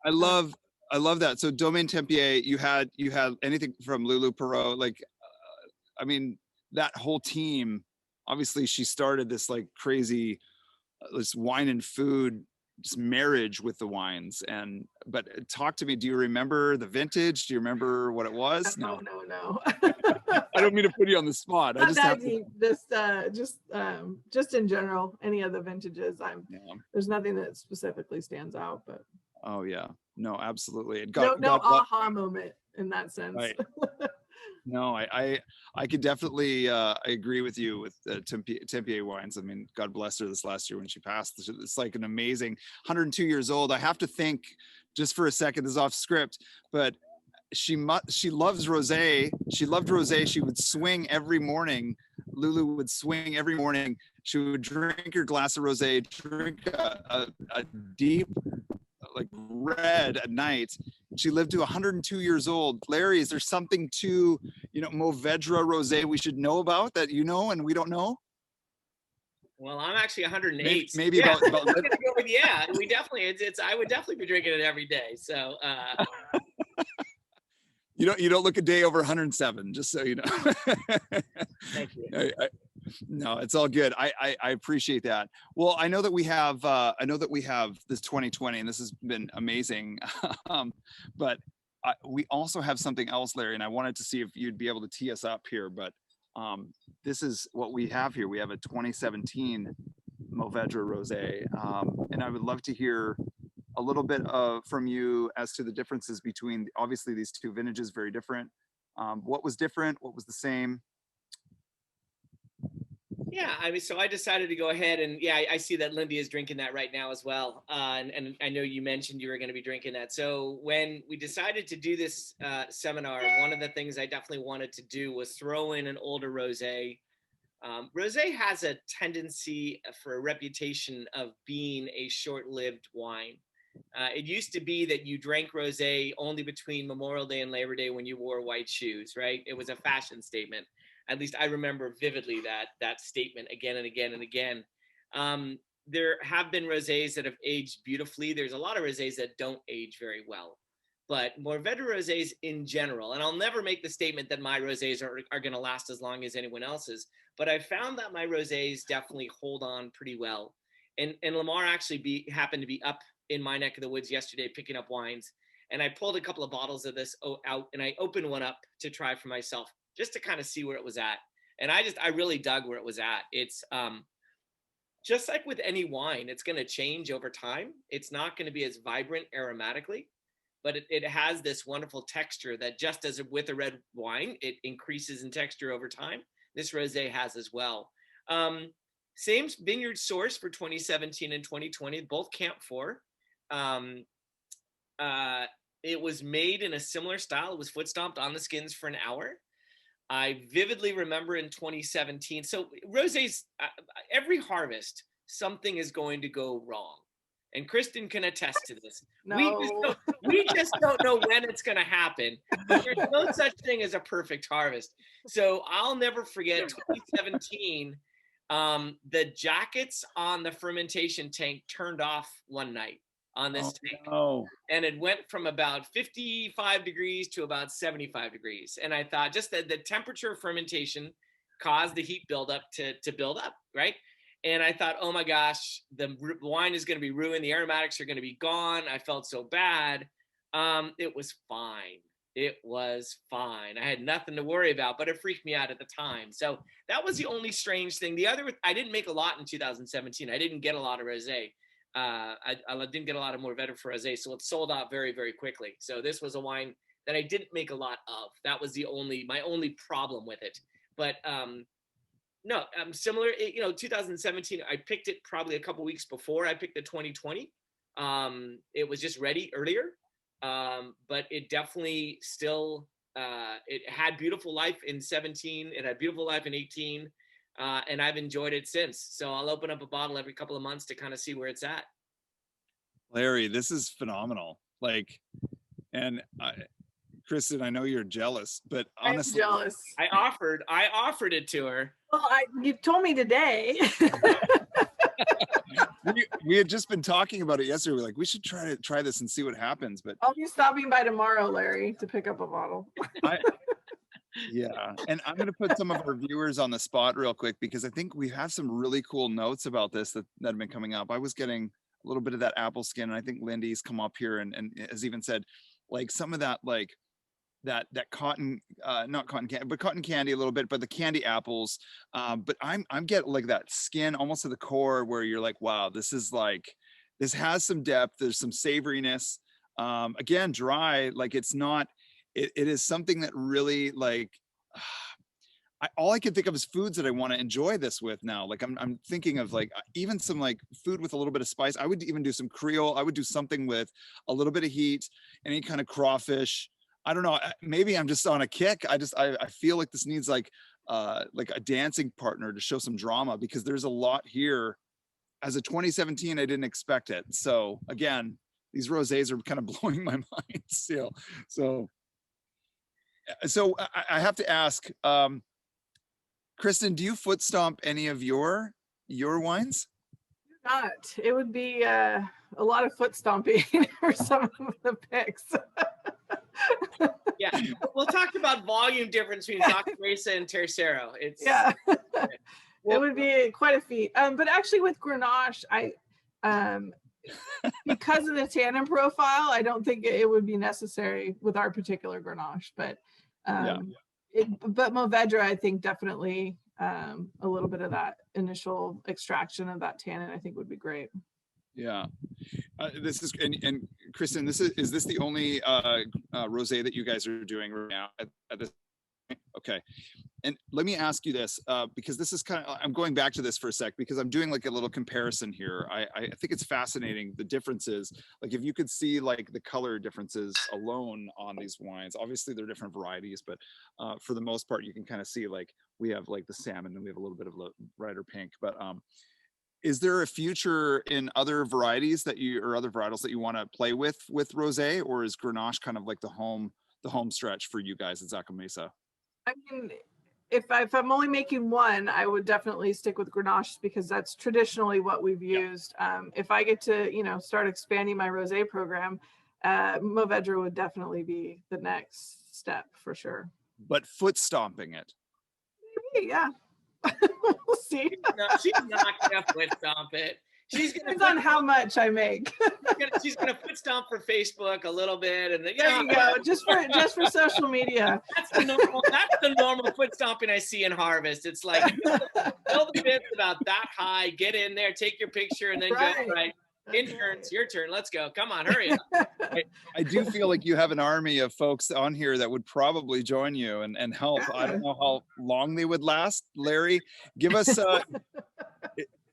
I love that. So Domaine Tempier, you had anything from Lulu Perot, like, I mean, that whole team. Obviously, she started this like crazy, this wine and food just marriage with the wines. But talk to me. Do you remember the vintage? Do you remember what it was? No. I don't mean to put you on the spot. Not that deep. Just in general, any of the vintages. There's nothing that specifically stands out, but. Oh yeah, no, absolutely. And no aha moment in that sense. Right. No, I could definitely I agree with you with Tempier wines. I mean, God bless her this last year when she passed. It's like an amazing 102 years old. I have to think just for a second, this is off script, but she loves rosé. She loved rosé. She would swing every morning. Lulu would swing every morning. She would drink her glass of rosé, drink a deep like red at night. She lived to 102 years old. Larry, is there something to, you know, Mourvedre rosé we should know about that you know and we don't know? Well, I'm actually 108. Maybe yeah. about yeah, we definitely I would definitely be drinking it every day. So you don't look a day over 107, just so you know. Thank you. No, it's all good. I appreciate that. Well, I know that we have this 2020, and this has been amazing. But we also have something else, Larry, and I wanted to see if you'd be able to tee us up here. But this is what we have here. We have a 2017 Mourvedre Rosé, and I would love to hear a little bit from you as to the differences between, obviously these two vintages, very different. What was different? What was the same? Yeah, I mean, so I decided to go ahead and I see that Lindy is drinking that right now as well. And I know you mentioned you were going to be drinking that. So when we decided to do this seminar, one of the things I definitely wanted to do was throw in an older rosé. Rosé has a tendency for a reputation of being a short-lived wine. It used to be that you drank rosé only between Memorial Day and Labor Day when you wore white shoes, right? It was a fashion statement. At least I remember vividly that statement again and again and again. There have been rosés that have aged beautifully. There's a lot of rosés that don't age very well. But Mourvedre rosés in general, and I'll never make the statement that my rosés are going to last as long as anyone else's, but I found that my rosés definitely hold on pretty well. And Lamar actually happened to be up in my neck of the woods yesterday picking up wines. And I pulled a couple of bottles of this out and I opened one up to try for myself, just to kind of see where it was at. And I really dug where it was at. It's just like with any wine, it's going to change over time. It's not going to be as vibrant aromatically, but it has this wonderful texture that, just as with a red wine, it increases in texture over time. This rosé has as well. Same vineyard source for 2017 and 2020, both Camp 4. It was made in a similar style. It was foot stomped on the skins for an hour. I vividly remember in 2017. So rosés, every harvest, something is going to go wrong. And Kristin can attest to this. No. We just don't know when it's going to happen. There's no such thing as a perfect harvest. So I'll never forget 2017. The jackets on the fermentation tank turned off one night on this tank. No. And it went from about 55 degrees to about 75 degrees. And I thought just that the temperature of fermentation caused the heat buildup to build up, right? And I thought, oh my gosh, the wine is going to be ruined. The aromatics are going to be gone. I felt so bad. It was fine. It was fine. I had nothing to worry about, but it freaked me out at the time. So that was the only strange thing. The other, I didn't make a lot in 2017. I didn't get a lot of Rosé. I didn't get a lot of Mourvedre for Rosé, so it sold out very, very quickly. So this was a wine that I didn't make a lot of. That was my only problem with it. But no, similar. 2017. I picked it probably a couple weeks before I picked the 2020. It was just ready earlier, but it definitely still it had beautiful life in 17. It had beautiful life in 18. And I've enjoyed it since. So I'll open up a bottle every couple of months to kind of see where it's at. Larry, this is phenomenal. Like, and Kristin, I know you're jealous, but honestly, I'm jealous. I offered it to her. Well, you told me today. we had just been talking about it yesterday. We're like, we should try this and see what happens. But I'll be stopping by tomorrow, Larry, to pick up a bottle. Yeah, and I'm going to put some of our viewers on the spot real quick because I think we have some really cool notes about this that have been coming up. I was getting a little bit of that apple skin, and I think Lindy's come up here and has even said like some of that like that cotton, not cotton candy, but cotton candy a little bit, but the candy apples. But I'm getting like that skin almost to the core where you're like, wow, this has some depth. There's some savoriness. Again, dry, like it's not. It is something that really like all I can think of is foods that I want to enjoy this with now. Like I'm thinking of like even some like food with a little bit of spice. I would even do some Creole. I would do something with a little bit of heat, any kind of crawfish. I don't know. Maybe I'm just on a kick. I feel like this needs like a dancing partner to show some drama because there's a lot here. As a 2017, I didn't expect it. So again, these rosés are kind of blowing my mind still. So I have to ask, Kristin, do you foot stomp any of your wines? Not. It would be a lot of foot stomping for some of the picks. Yeah, we'll talk about volume difference between Zaca, Mesa, and tercero. It would be quite a feat. But actually, with Grenache, because of the tannin profile, I don't think it would be necessary with our particular Grenache. But but Mourvedre, I think definitely a little bit of that initial extraction of that tannin, I think would be great. Yeah, this is and Kristin, is this the only rosé that you guys are doing right now at this point? Okay, and let me ask you this because this is kind of, I'm going back to this for a sec because I'm doing like a little comparison here. I think it's fascinating the differences. Like if you could see like the color differences alone on these wines. Obviously they're different varieties, but for the most part you can kind of see like we have like the salmon and we have a little bit of brighter pink. But is there a future in other varieties that or other varietals that you want to play with rosé, or is Grenache kind of like the home stretch for you guys at Zaca Mesa? I mean, if I'm only making one, I would definitely stick with Grenache because that's traditionally what we've used. If I get to, start expanding my rosé program, Mourvedre would definitely be the next step for sure. But foot stomping it. Maybe, yeah. We'll see. She's not gonna foot stomp it. Depends on how much I make. She's gonna foot stomp for Facebook a little bit, and then, there you go. Just for social media. That's the normal foot stomping I see in Harvest. It's like build the bits about that high, get in there, take your picture, and then go right. Interns, your turn. Let's go. Come on, hurry up. I do feel like you have an army of folks on here that would probably join you and help. I don't know how long they would last. Larry, give us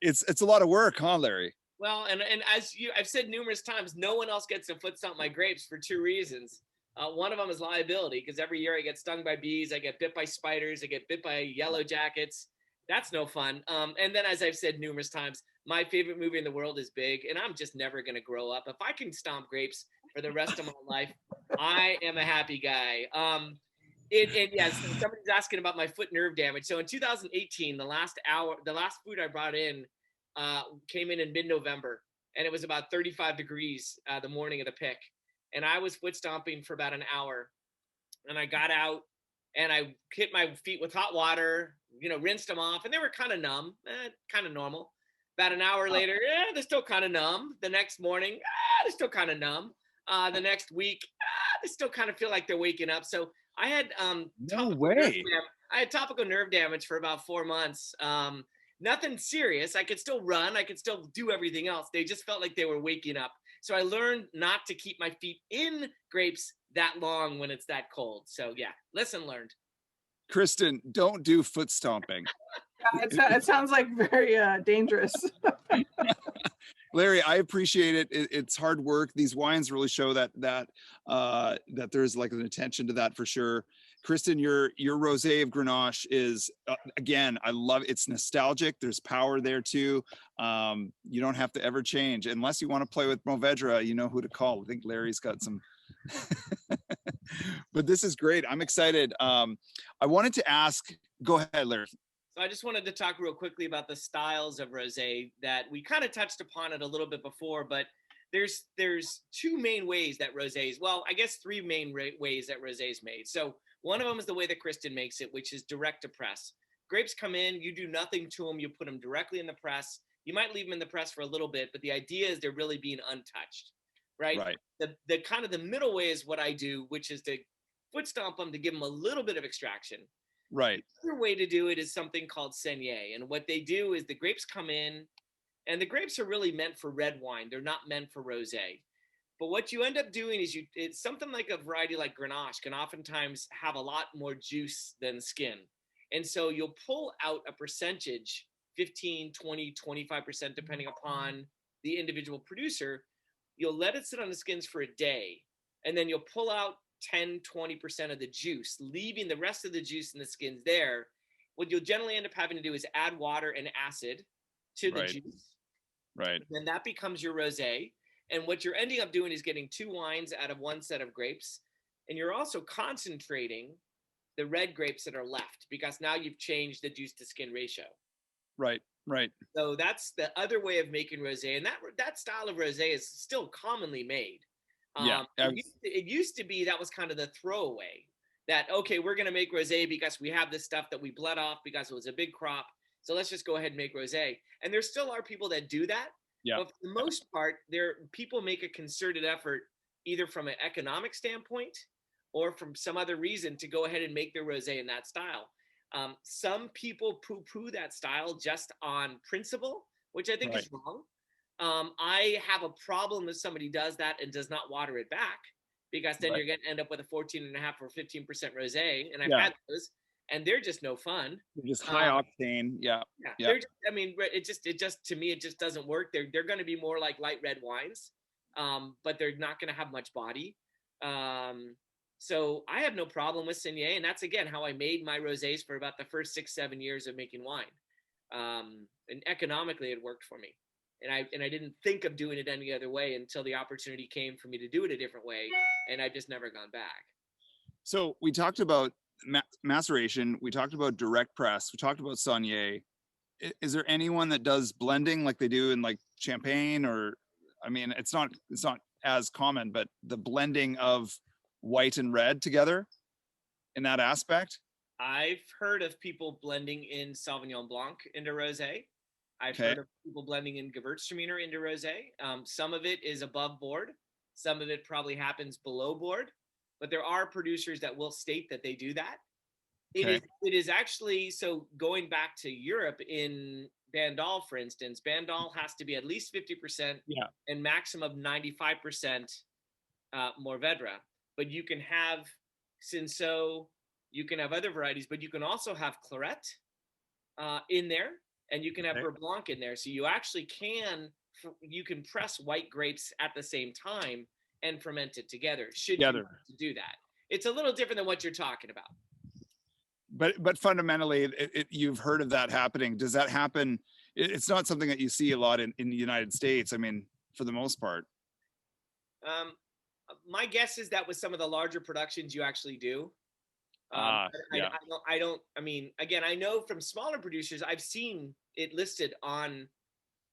it's a lot of work, huh, Larry? Well, and as I've said numerous times, no one else gets to foot stomp my grapes for two reasons. One of them is liability, because every year I get stung by bees, I get bit by spiders, I get bit by yellow jackets. That's no fun. And then, as I've said numerous times, my favorite movie in the world is Big, and I'm just never going to grow up. If I can stomp grapes for the rest of my life, I am a happy guy. Yes, somebody's asking about my foot nerve damage. So in 2018, the last food I brought in came in mid-November, and it was about 35 degrees the morning of the pick. And I was foot stomping for about an hour, and I got out and I hit my feet with hot water, rinsed them off, and they were kind of numb, kind of normal. About an hour later, they're still kind of numb. The next morning, they're still kind of numb. The next week, they still kind of feel like they're waking up. So I had No way. I had topical nerve damage for about 4 months. Nothing serious. I could still run. I could still do everything else. They just felt like they were waking up. So I learned not to keep my feet in grapes that long when it's that cold. So yeah, lesson learned. Kristin, don't do foot stomping. It sounds like very dangerous. Larry, I appreciate it. It's hard work. These wines really show that there's like an attention to that for sure. Kristin, your rosé of Grenache is again, I love it's nostalgic. There's power there too. You don't have to ever change unless you want to play with Mourvedre. You know who to call. I think Larry's got some. But this is great. I'm excited. I wanted to ask. Go ahead, Larry. So I just wanted to talk real quickly about the styles of rosé that we kind of touched upon it a little bit before, but there's two main ways that rosé is, well, I guess three main ways that rosé is made. So one of them is the way that Kristin makes it, which is direct to press. Grapes come in, you do nothing to them, you put them directly in the press. You might leave them in the press for a little bit, but the idea is they're really being untouched, right? Right. The kind of the middle way is what I do, which is to foot stomp them to give them a little bit of extraction. Right. The other way to do it is something called saignée. And what they do is the grapes come in, and the grapes are really meant for red wine. They're not meant for rosé. But what you end up doing is it's something like a variety like Grenache can oftentimes have a lot more juice than skin. And so you'll pull out a percentage, 15, 20, 25%, depending upon the individual producer. You'll let it sit on the skins for a day, and then you'll pull out 10, 20% of the juice, leaving the rest of the juice in the skins there. What you'll generally end up having to do is add water and acid to the juice. Right. Then that becomes your rosé. And what you're ending up doing is getting two wines out of one set of grapes. And you're also concentrating the red grapes that are left, because now you've changed the juice to skin ratio. Right. Right. So that's the other way of making rosé. And that style of rosé is still commonly made. Yeah. It used to be that was kind of the throwaway, that, okay, we're going to make rosé because we have this stuff that we bled off because it was a big crop. So let's just go ahead and make rosé. And there still are people that do that. Yeah. But for the most part, people make a concerted effort, either from an economic standpoint or from some other reason, to go ahead and make their rosé in that style. Some people poo-poo that style just on principle, which I think is wrong. I have a problem if somebody does that and does not water it back, because then you're going to end up with a 14.5 or 15% rosé. And I've had those, and they're just no fun. They're just high octane. Yeah. They're just, I mean, it just to me, it just doesn't work. They're going to be more like light red wines, but they're not going to have much body. So I have no problem with saignée, and that's again how I made my rosés for about the first 6-7 years of making wine. And economically, it worked for me. And I didn't think of doing it any other way until the opportunity came for me to do it a different way, and I've just never gone back. So we talked about maceration. We talked about direct press. We talked about saignée. Is there anyone that does blending like they do in like champagne? Or, I mean, it's not as common, but the blending of white and red together in that aspect? I've heard of people blending in Sauvignon Blanc into rosé. I've heard of people blending in Gewürztraminer into rosé. Some of it is above board. Some of it probably happens below board. But there are producers that will state that they do that. It is actually, so going back to Europe, in Bandol, for instance, Bandol has to be at least 50% and maximum 95% Mourvedre. But you can have Cinsault, you can have other varieties, but you can also have Claret in there, and you can have Beurre Blanc in there. So you actually you can press white grapes at the same time and ferment it together, should you want to do that. It's a little different than what you're talking about. But fundamentally, you've heard of that happening. Does that happen? It's not something that you see a lot in the United States, I mean, for the most part. My guess is that with some of the larger productions you actually do. I mean, again, I know from smaller producers, I've seen it listed on,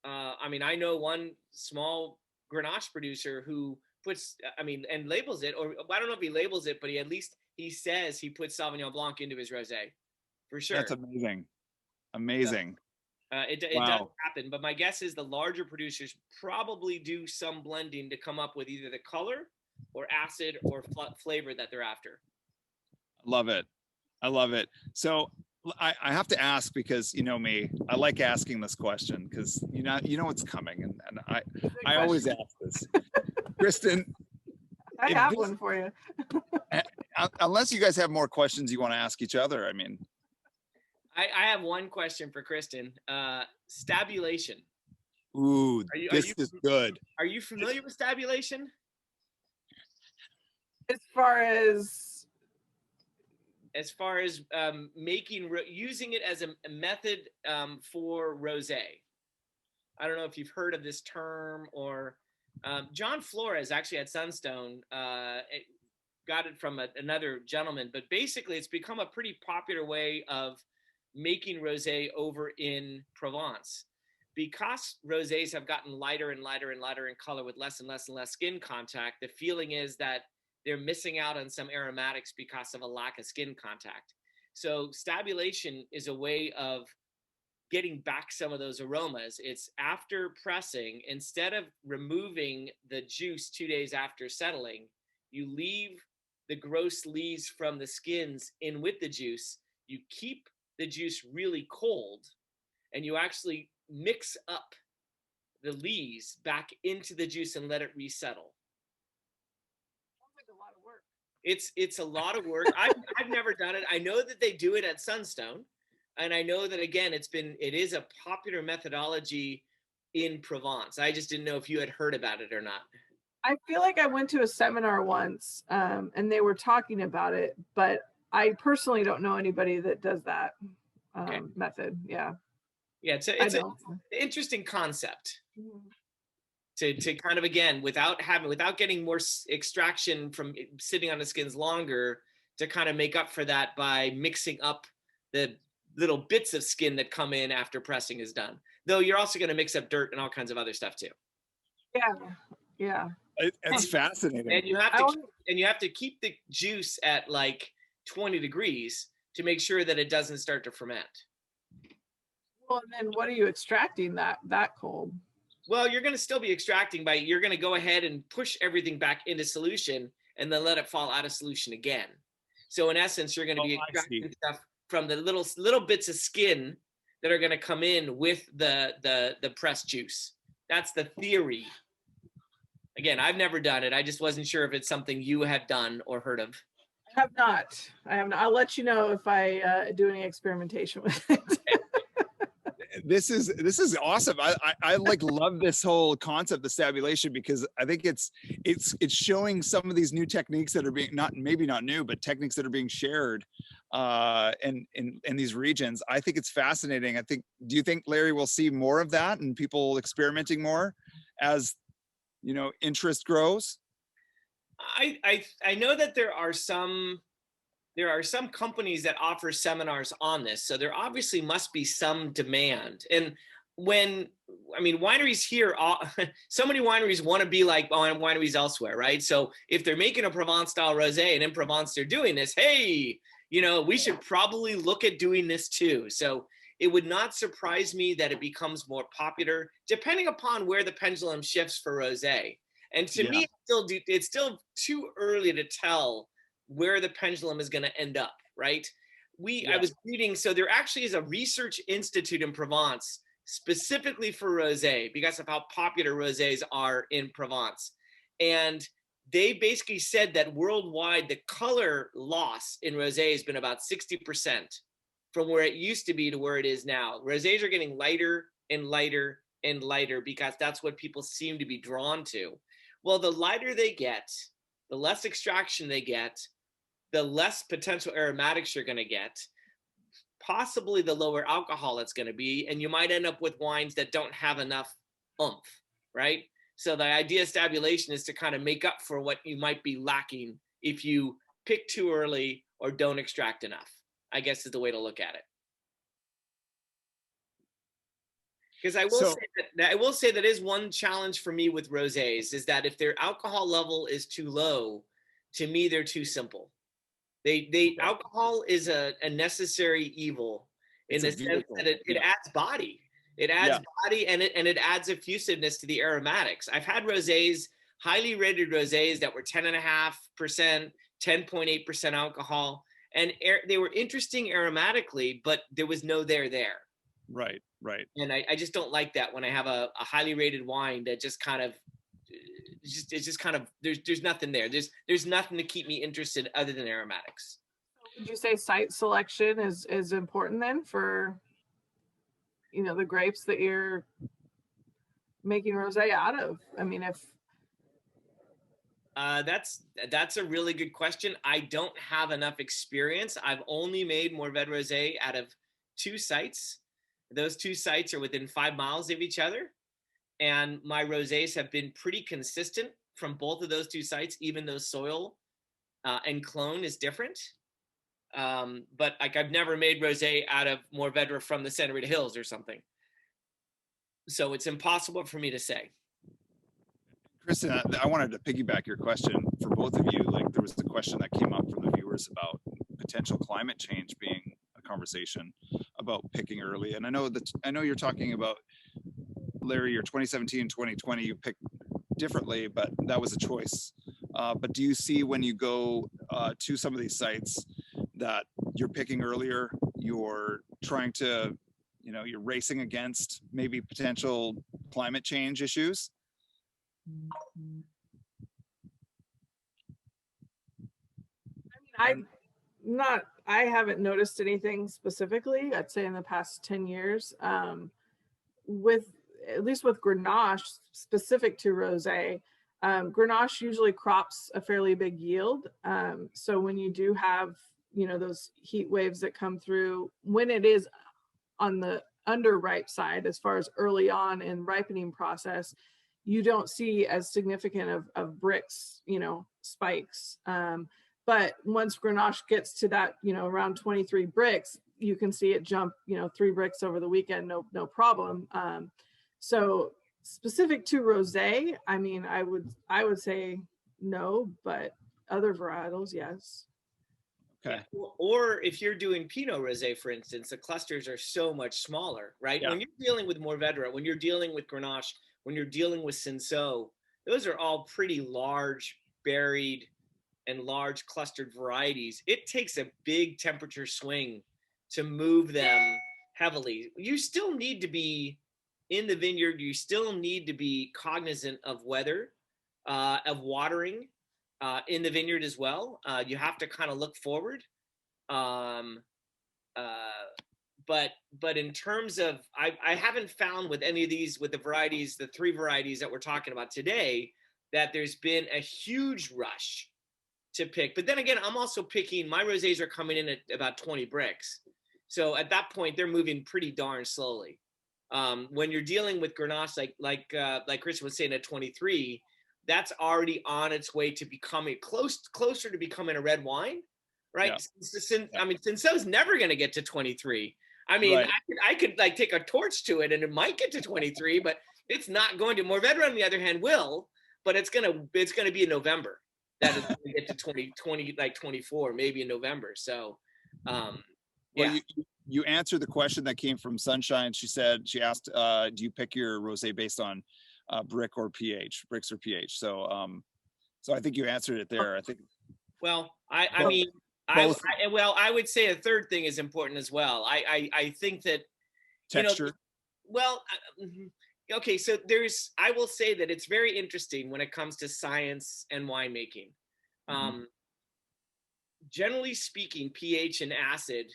I mean, I know one small Grenache producer who puts, and labels it, or I don't know if he labels it, but he says he puts Sauvignon Blanc into his rosé, for sure. That's amazing. Amazing. It does Wow. happen, but my guess is the larger producers probably do some blending to come up with either the color or acid or flavor that they're after. Love it. I love it. So I have to ask, because you know me, I like asking this question because you know what's coming, and I always ask this. Kristin, I if have this- one for you. unless you guys have more questions you want to ask each other, I mean, I have one question for Kristin. Stabulation. ooh, this is good. Are you familiar with stabulation? As far as using it as a method for rosé. I don't know if you've heard of this term, or John Flores actually at Sunstone got it from another gentleman, but basically it's become a pretty popular way of making rosé over in Provence. Because rosés have gotten lighter and lighter and lighter in color with less and less and less skin contact, the feeling is that they're missing out on some aromatics because of a lack of skin contact. So stabulation is a way of getting back some of those aromas. It's after pressing, instead of removing the juice 2 days after settling, you leave the gross lees from the skins in with the juice. You keep the juice really cold, and you actually mix up the lees back into the juice and let it resettle. sounds like a lot of work. It's a lot of work. I've never done it. I know that they do it at Sunstone, and I know that again it is a popular methodology in Provence. I just didn't know if you had heard about it or not. I feel like I went to a seminar once, and they were talking about it, but I personally don't know anybody that does that method. Yeah. Yeah, it's an interesting concept to kind of, again, without getting more extraction from sitting on the skins longer, to kind of make up for that by mixing up the little bits of skin that come in after pressing is done. Though you're also going to mix up dirt and all kinds of other stuff too. Yeah. It's fascinating. And you have to keep the juice at like 20 degrees to make sure that it doesn't start to ferment. Well, and then what are you extracting that cold? Well, you're going to still be extracting you're going to go ahead and push everything back into solution and then let it fall out of solution again. So in essence, you're going to be extracting stuff from the little bits of skin that are going to come in with the pressed juice. That's the theory. Again, I've never done it. I just wasn't sure if it's something you have done or heard of. I have not. I'll let you know if I do any experimentation with it. This is awesome. I like love this whole concept of stabulation, because I think it's showing some of these new techniques that are being maybe not new, but techniques that are being shared in these regions. I think it's fascinating. Do you think, Larry, we'll see more of that and people experimenting more as interest grows? I know that there are some companies that offer seminars on this, so there obviously must be some demand. And wineries here, so many wineries want to be like wineries elsewhere, right? So if they're making a Provence style rosé and in Provence they're doing this, hey, we should probably look at doing this too. So it would not surprise me that it becomes more popular, depending upon where the pendulum shifts for rosé. And to me, it's still too early to tell where the pendulum is going to end up, right? I was reading, so there actually is a research institute in Provence specifically for rosé because of how popular rosés are in Provence. And they basically said that worldwide, the color loss in rosé has been about 60% from where it used to be to where it is now. Rosés are getting lighter and lighter and lighter because that's what people seem to be drawn to. Well, the lighter they get, the less extraction they get, the less potential aromatics you're going to get, possibly the lower alcohol it's going to be, and you might end up with wines that don't have enough oomph, right? So the idea of stabulation is to kind of make up for what you might be lacking if you pick too early or don't extract enough, I guess is the way to look at it. Because I will say that is one challenge for me with rosés, is that if their alcohol level is too low, to me, they're too simple. Alcohol is a necessary evil in the sense that it adds body. It adds body and it adds effusiveness to the aromatics. I've had rosés, highly rated rosés that were 10.5%, 10.8% alcohol, and they were interesting aromatically, but there was no there. Right. And I just don't like that when I have a highly rated wine that just kind of, it's just kind of, there's nothing there. There's nothing to keep me interested other than aromatics. Would you say site selection is important then for, you know, the grapes that you're making rosé out of? I mean, if that's a really good question. I don't have enough experience. I've only made Mourvedre Rosé out of 2 sites. Those 2 sites are within 5 miles of each other, and my rosés have been pretty consistent from both of those 2 sites, even though soil and clone is different. But like, I've never made rosé out of Mourvedre from the Santa Rita Hills or something, so it's impossible for me to say. Kristin, I wanted to piggyback your question for both of you. Like, there was the question that came up from the viewers about potential climate change being a conversation about picking early. And I know you're talking about, Larry, your 2017, 2020, you picked differently, but that was a choice. But do you see when you go to some of these sites that you're picking earlier, you're trying to, you know, you're racing against maybe potential climate change issues? I mean, I haven't noticed anything specifically, I'd say in the past 10 years, with, at least with Grenache specific to rosé. Grenache usually crops a fairly big yield. So when you do have, you know, those heat waves that come through, when it is on the underripe side, as far as early on in ripening process, you don't see as significant of bricks, you know, spikes. But once Grenache gets to that, you know, around 23 bricks, you can see it jump, you know, 3 bricks over the weekend, no problem. So specific to rosé, I mean, I would say no, but other varietals, yes. Okay. Yeah. Or if you're doing Pinot Rosé, for instance, the clusters are so much smaller, right? Yeah. When you're dealing with Mourvedre, when you're dealing with Grenache, when you're dealing with Cinsault, those are all pretty large, buried, and large clustered varieties. It takes a big temperature swing to move them heavily. You still need to be in the vineyard. You still need to be cognizant of weather, of watering in the vineyard as well. You have to kind of look forward. But in terms of, I haven't found with any of these, with the varieties, the 3 varieties that we're talking about today, that there's been a huge rush to pick. But then again, I'm also picking, my rosés are coming in at about 20 bricks. So at that point, they're moving pretty darn slowly. When you're dealing with Grenache, like Chris was saying, at 23, that's already on its way to becoming closer to becoming a red wine, right? Yeah. I mean, Cinsault's never going to get to 23. I mean, right. I could like take a torch to it and it might get to 23, but it's not going to. Mourvedre, on the other hand, will, but it's gonna be in November that it's going to get to 20, like 24, maybe in November. So, yeah. Well, you answered the question that came from Sunshine. She asked, do you pick your rosé based on brick or pH, bricks or pH? So, so I think you answered it there. I think. Well, I mean. I would say a third thing is important as well. I think that texture. You know, well, okay. So I will say that it's very interesting when it comes to science and winemaking. Mm-hmm. Generally speaking, pH and acid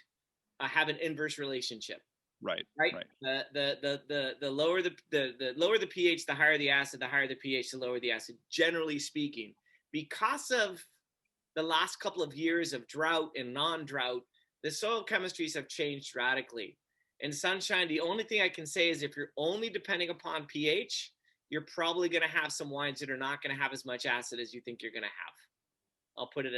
have an inverse relationship. Right. The lower the pH, the higher the acid. The higher the pH, the lower the acid. Generally speaking, because of the last couple of years of drought and non-drought, the soil chemistries have changed radically. In Sunshine, the only thing I can say is if you're only depending upon pH, you're probably going to have some wines that are not going to have as much acid as you think you're going to have. I'll put it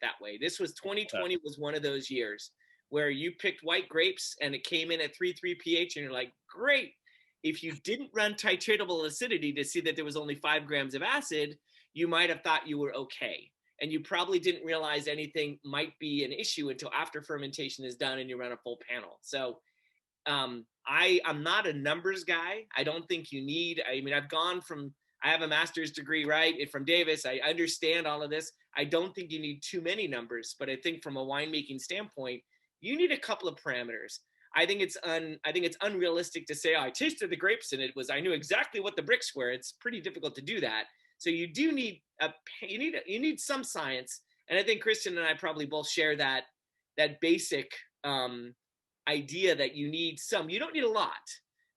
that way. This was 2020 was one of those years where you picked white grapes and it came in at 3.3 pH and you're like, great. If you didn't run titratable acidity to see that there was only 5 grams of acid, you might have thought you were okay. And you probably didn't realize anything might be an issue until after fermentation is done and you run a full panel. So I'm not a numbers guy. I don't think you need, I mean, I have a master's degree, right? From Davis. I understand all of this. I don't think you need too many numbers, but I think from a winemaking standpoint, you need a couple of parameters. I think it's unrealistic to say, oh, I tasted the grapes and I knew exactly what the bricks were. It's pretty difficult to do that. So you do need you need some science. And I think Kristin and I probably both share that basic idea that you need some. You don't need a lot,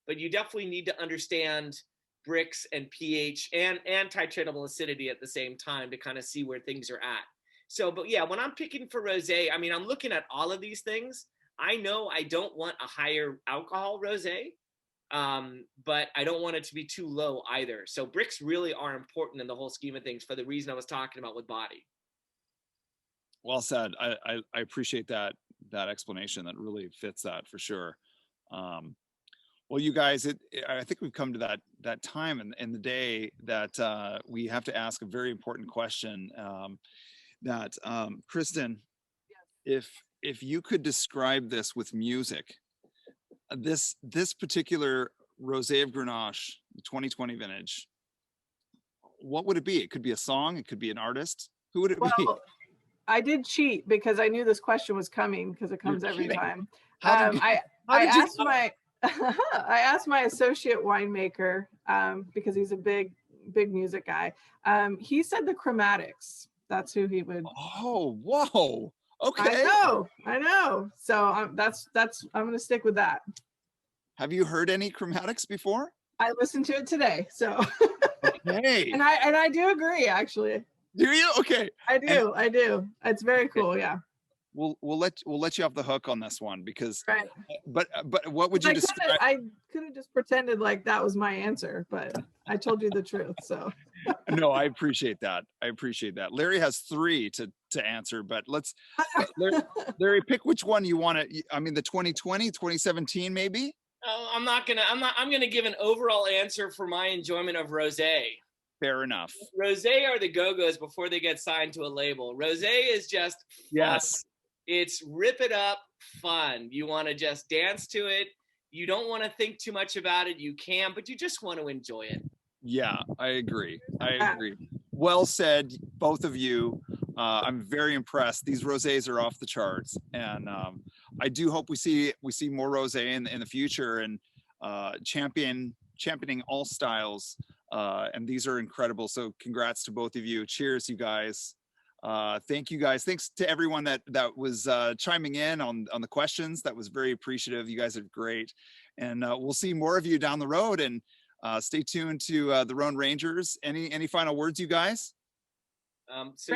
but you definitely need to understand bricks and pH and titratable acidity at the same time to kind of see where things are at. So, but yeah, when I'm picking for rosé, I mean, I'm looking at all of these things. I know I don't want a higher alcohol rosé, but I don't want it to be too low either. So bricks really are important in the whole scheme of things for the reason I was talking about with body. Well said. I appreciate that explanation. That really fits that for sure. Well, you guys, I think we've come to that time in the day that we have to ask a very important question. Kristin, if you could describe this with music, this particular Rosé of Grenache, 2020 vintage, what would it be? It could be a song. It could be an artist. Who would it be? I did cheat because I knew this question was coming because it comes every time. I asked my associate winemaker because he's a big music guy. He said the Chromatics. That's who he would. Oh, whoa. Okay. I know. So I'm going to stick with that. Have you heard any Chromatics before? I listened to it today. So. Hey. and I do agree, actually. Do you? Okay. I do. It's very cool. Yeah. We'll let you off the hook on this one because. Right. But what would you describe? I could have just pretended like that was my answer, but I told you the truth. So. No, I appreciate that. Larry has 3 to answer, but Larry, pick which one you want to. I mean, the 2020, 2017, maybe. Oh, I'm going to give an overall answer for my enjoyment of rosé. Fair enough. Rosé are the Go-Go's before they get signed to a label. Rosé is just fun. Yes. It's rip it up fun. You want to just dance to it. You don't want to think too much about it. You can, but you just want to enjoy it. Yeah, I agree. Well said, both of you. I'm very impressed. These rosés are off the charts, and I do hope we see more rosé in the future and championing all styles. And these are incredible. So congrats to both of you. Cheers, you guys. Thank you guys. Thanks to everyone that was chiming in on the questions. That was very appreciative. You guys are great. And we'll see more of you down the road, and stay tuned to the Rhone Rangers. Any final words, you guys? So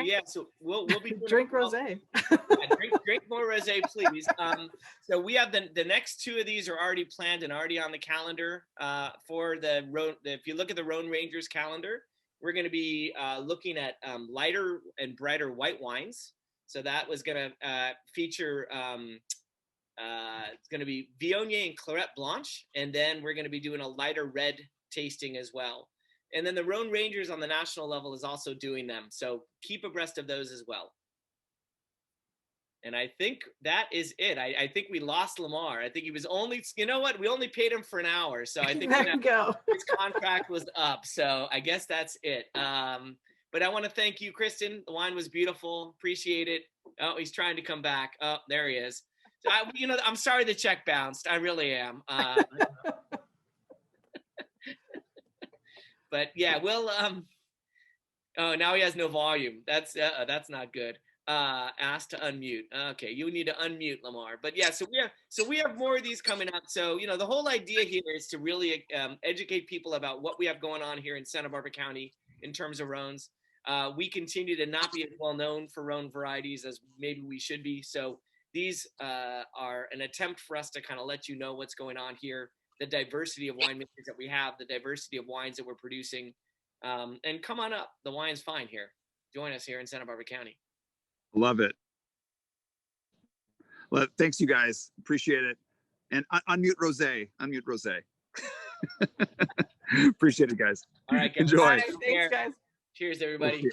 we'll be drink rosé. drink more rosé, please. So we have the next 2 of these are already planned and already on the calendar for the Rhone. If you look at the Rhone Rangers calendar, we're going to be looking at lighter and brighter white wines. So that was going to feature. It's going to be Viognier and Claret Blanche, and then we're going to be doing a lighter red tasting as well. And then the Rhone Rangers on the national level is also doing them. So keep abreast of those as well. And I think that is it. I think we lost Lamar. I think he was only, you know what? We only paid him for an hour. So I think his contract was up. So I guess that's it. But I want to thank you, Kristin. The wine was beautiful. Appreciate it. Oh, he's trying to come back. Oh, there he is. So I'm sorry the check bounced. I really am. But yeah, we'll oh, now he has no volume. That's not good. Asked to unmute. Okay, you need to unmute, Lamar. But yeah, so we have more of these coming up. So the whole idea here is to really educate people about what we have going on here in Santa Barbara County in terms of Rhones. We continue to not be as well known for Rhone varieties as maybe we should be. So these are an attempt for us to kind of let you know what's going on here, the diversity of winemakers that we have, the diversity of wines that we're producing. And come on up. The wine's fine here. Join us here in Santa Barbara County. Love it. Well, thanks, you guys. Appreciate it. And unmute Rosé. Unmute Rosé. Appreciate it, guys. All right, guys. Enjoy. Thanks, guys. Cheers, everybody.